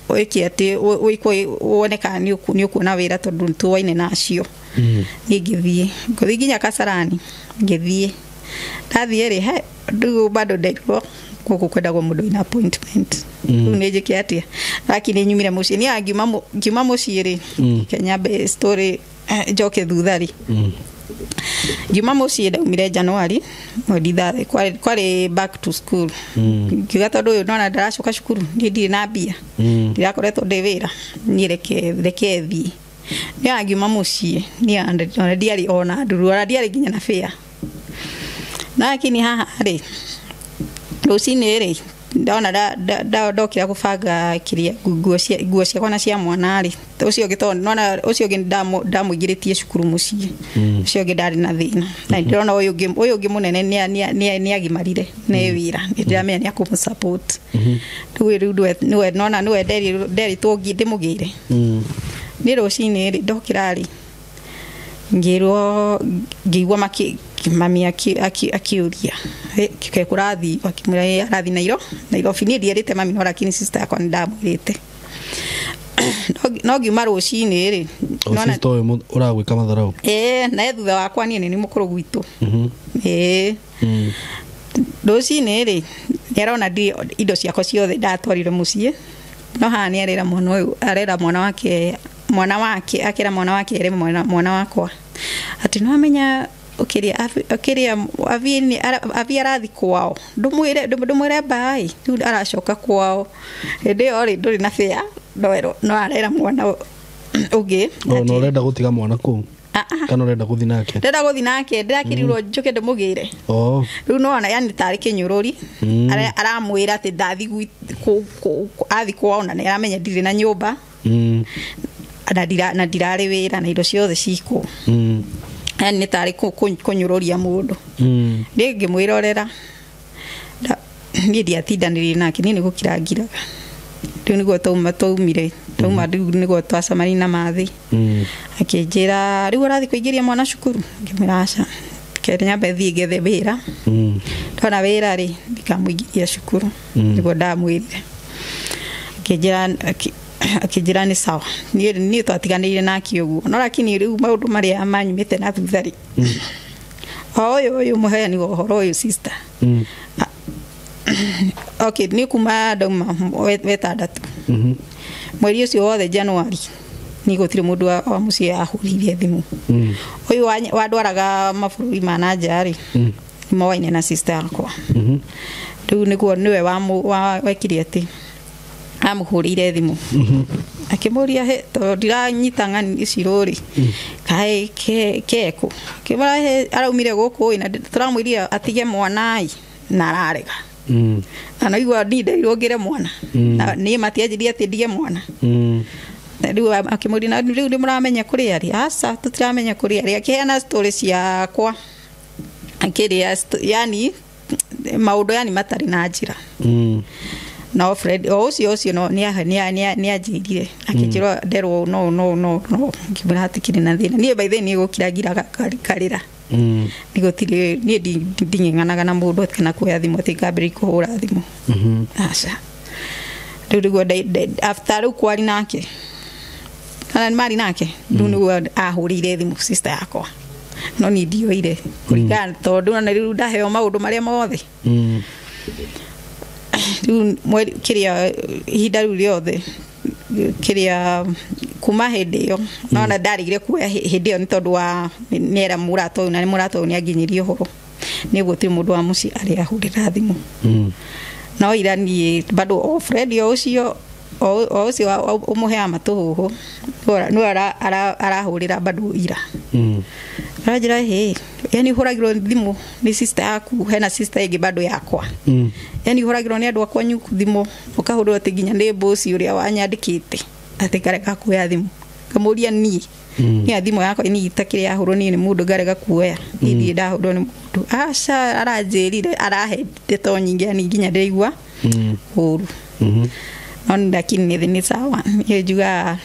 oiki ati oiko woneka ni ukuona wira tondu tuwaine nacio ngithie nguthi nginya Kasarani ngithie ndathie ri ndu bado ndeirwo gukwenda mundu ina appointment unejeke atia lakini nyumire mucie ni ngiuma mucie ri Kenya be story joke thuthari ngiuma mucie ndaumire January mweditha kwari back to school ngiuga tondu uyu nona ndaracoka cukuru ndiri na mbia ndirakoretwo ndi wira ni reke thi ni agiuma muciĩ ni ona ndiarĩ ona nduru ona ndiarĩ nginya na fare lakini haha rĩ rũcinĩ rĩ ndona ndokira gũbanga kĩrĩa nguo ciakwa na cia mwana rĩ ũcio ũngĩ tondũ nona ũcio ũngĩ ndamũingĩrĩtie cukuru muciĩ ũcio ũngĩ ndarĩ na thĩna na ndĩrona ũyũ ũngĩ mũnene nĩ agimarire nĩ wĩra ndĩramenya nĩ akũmũsupport rĩu niwe nona niwe nderitwo ndĩmũgĩre nĩ rũcinĩ rĩ ndokira rĩ ngĩrwo ngĩigua mami akiuria kurathi akimwĩra arathi Nairobi niĩ ndierĩte mami no lakini sister yakwa nĩndamwĩrĩte no ngiuma rũcinĩ rĩ sister ũyũ ũragwĩka matharau na thutha wakwa niĩ nĩ mũkũrũ gwitũ rũcinĩ rĩ nĩarona indo ciakwa ciothe ndatwarire muciĩ no haha nĩ arera mwana ũyũ arera mwana wake akĩra mwana wake ere mwana wakwa ati no amenya ukiria avi arathi kwao ndumwire bai rĩu aracoka kwao hĩndĩ ĩyo rĩ ndũrĩ na fare no arera mwana ũngĩ no ũrenda gũtiga mwana kũu kana ũrenda gũthi nake ndĩrakirirwo njoke ndĩmũgĩre rĩu nona yani tarĩ kĩnyũrũri aramwĩra atĩ ndathi athi kwao na nĩaramenya ndirĩ na nyũmba na ndirarĩ wĩra na indo ciothe cikũ yani nĩ tarĩ kũnyũrũria mũndũ niĩ ngĩmwĩrorera niĩ ndiatindanĩrire nake niĩ nĩ gũkira ngiraga rĩu nĩguo tauma rĩu nĩguo twacemania na mathi akĩnjĩra rĩu ũrathiĩ kũingĩria mwana cukuru ngĩmwĩra aca kere nyambe thiĩ ngethe wĩra ndona wĩra rĩ ndikamũingĩria cukuru nĩguo ndamwĩrire akĩnjĩra nĩ sawa niĩ twatiganĩire nake ũguo no lakini rĩu maũndũ marĩa manyumĩte na thutha rĩ ũyũ mũheani wa ũhoro ũyũ sister okay nĩ kuma ndauma wetandatũ mweri ũcio wothe January nĩ gũtirĩ mũndũ wa mũciĩ ahũrĩire thimũ ũyũ wandwaraga mabũrũri ma nanja rĩ moaine na sister yakwa rĩu nĩguo nĩwe wekire atĩ amũhũrĩire thimũ akĩmũria tondũ ndiranyita ng'ani ici rũrĩ kaĩ keko kĩmara araumire gũkũ na tũramwĩria atige mwana na ararega anaigua ndeirwo ngĩre mwana na niĩ matianjirie atĩ ndige mwana rĩu akĩmũria na rĩu ndĩmũramenya kũrĩ arĩ aca tũtiramenya kũrĩ arĩ akĩheana story ciakwa akĩrĩa yani maũndũ yani matarĩ na njĩra no Fred ũcio no nĩ anjirire akĩnjĩra nderwo no ngĩmwĩra hatikĩrĩ na thĩna niĩ by then nĩgũkira ngiraga karĩra nĩgũtirĩ niĩ nding'ang'anaga na mũndũ kana kuoya thimũ atĩ ngambĩrĩria kũhũra thimũ aca rĩu nĩguo after rĩu kwari nake kana nĩ mari nake rĩu nĩguo ahũrĩire thimũ sister yakwa no niĩ ndioire kũringana tondũ na rĩu ndaheo maũndũ marĩa mothe rĩu kĩrĩa ihinda rĩu rĩothe kĩrĩa kuma hĩndĩ ĩyo nona ndarigire kuoya hĩndĩ ĩyo nĩ tondũ wa nĩera mũrata ũyũ na nĩ mũrata ũyũ nĩanginyirie ũhoro nĩ gũtirĩ mũndũ wa mũciĩ arĩa ahũrĩra thimũ no ira niĩ bado o Fred ũcio ũmũheaga matũhũhũ nĩwe arahũrĩra bado ira arajira yani huragirwo thimũ nĩ sister yaku hena sister ĩngĩ bado yakwa yani huragirwo nĩ andũ akwa nyuku thimũ ũkahũrwo atĩ nginya nĩ boss ũrĩa wanyandĩkĩte atĩ kareka kuoya thimũ kamũria niĩ nĩ thimũ yakwa nĩ itakĩrĩ yahũrwo niĩ nĩ mũndũ ngarega kuoya niĩ ndahũrwo nĩ mũndũ aca aranjĩrire arahe ndeto nyingĩ yani nginya ndaigua hũru no ndakini nĩ sawa nĩ njuga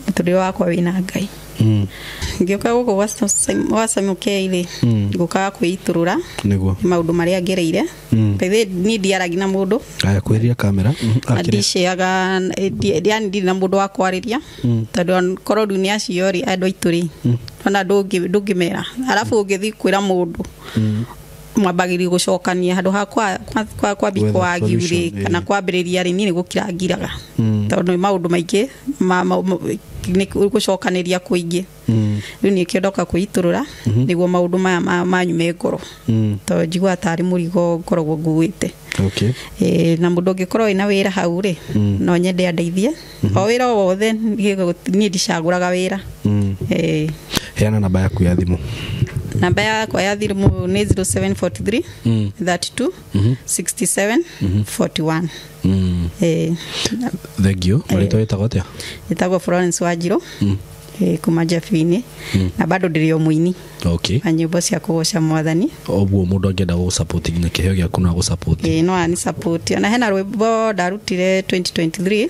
mũtũrĩre wakwa wĩna Ngai ngĩoka gũkũ wacamukeire ngũkaga kwĩitũrũra maũndũ marĩa ngereire pethe niĩ ndiaragia na mũndũ kwĩria kamera ndiciaga yani ndirĩ na mũndũ wa kwarĩria tondũ korwo rĩu nĩ acio rĩ andũ aitũ rĩ ona ndũngĩmera arabu ũngĩthiĩ kwĩra mũndũ mwambagĩrĩria gũcokania handũ ha kwambia kwagiurĩ kana kwambĩrĩria rĩ niĩ nĩ gũkira ngiraga tondũ maũndũ maingĩ ni gucokaniria kuingi riu ni kiondoka kuiturura niguo maundu maya manyume ngoro to njigua atari murigo ngoragwo nguite na mundu ngikorwo ina wira hau ri no nyende andeithie o wira wothe ni ndicaguraga wira heana namba yaku ya thimu. Namba yakwa ya thimu ni 0743 32 67 41. Thank you. Marito yetagwo atia? Yetagwo Florence Wanjiru. Kuma Jeffini na bado ndirio muini. Okay. Anyimbo cia kugoca Mwathani. Obuo mundu angenda go support nginya kiheo gyaku na go support. No ani support. Na hena rwimbo ndarutire 2023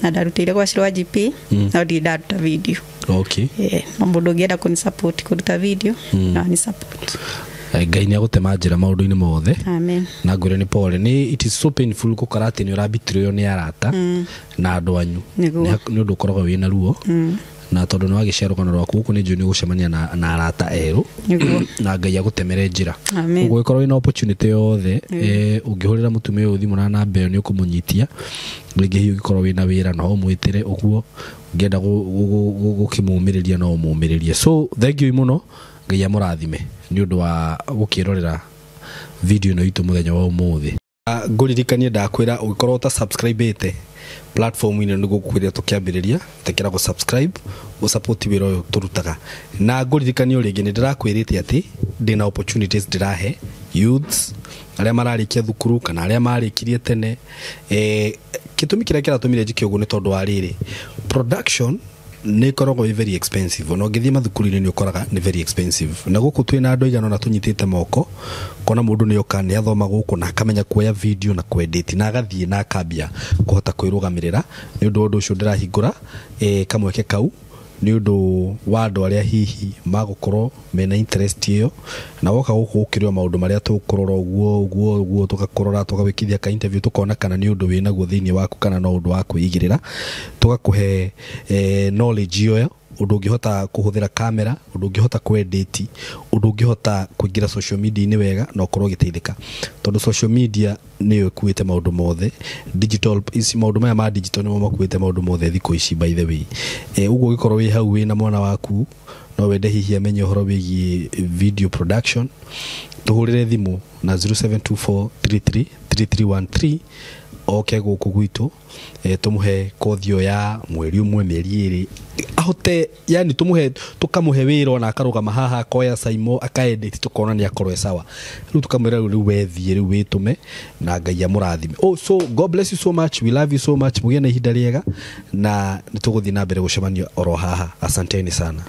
na ndarutire kwa Shirwa GP na ndi ndaruta video. Okay. Na mundu angenda kuni support kuruta video na ani support. Ngai ni agutema njira maundu-ini mothe. Amen. Na ngwire ni pole ni it is so painful gukora ati ni urabitire yo ni arata na andu anyu ni undu ukoragwo wina ruo na tondu ni wagiciarwo kana rwaku guku ni njui ni gucemania na arata eru na Ngai agutemere njira uguo ikorwo wina opportunity yothe ungihurira mutumia uyu thimu na namba iyo ni ukumunyitia ringi hiyo gikorwo wina wira no umwitire uguo ngienda gukimumiriria no umumiririe. So thank you muno, Ngai amurathime ni undu wa gukirorera video no itu muthenya wa umuthi. Nguririkanie ndakwira ugikorwo ta subscribe ite platform ino ni gukwira tukiambiriria tekera go subscribe o support wira uyu turutaga na nguririkanie ringi ni ndirakwirite ati ndina opportunities ndirahe youths aria mararikia thukuru kana aria marikirie tene kitumi kiria kiratumire njike ugu ni tondu wa riri production ni korogwo very expensive no ngithie mathukuru-ini ni ukoraga ni very expensive na guku twina andu igana na tunyitite moko kona mundu ni oka ni athoma guku na akamenya kuoya video na kuedit na agathie na akambia kuhota kwirugamirira ni undu ucio ndirahingura kamweke kau ni undu wa andu aria hihi magukorwo mena interest iyo na woka guku ukirio maundu maria tukurora uguo tugakorora tugawikithia ka interview tukona kana ni undu wina guo thiini waku kana no undu wa kuigirira tugakuhe knowledge iyo undu ungihota kuhuthira kamera undu ungihota kuedit undu ungihota kuingira social media ni wega na ukorwo giteithika tondu social media ni kuite maundu mothe digital isi maundu maya ma digital ni makuite maundu mothe thiko ici by the way uguo gikorwo wi hau wi na mwana waku no wende hihi amenye uhoro wigi video production tuhurire thimu na 0724333313 oke guku gwitu tumuhe kothio ya mweri umwe mieri iri ahote yani tumuhe tukamuhe wira na akarugama haha koya saimo akaedit tukona ni akorwe sawa riu tukamwira riu wethie riu witume na Ngai amurathime. So God bless you so much, we love you so much, mugie na ihinda riega na nituguthii na mbere gucemania oro haha. Asanteni sana.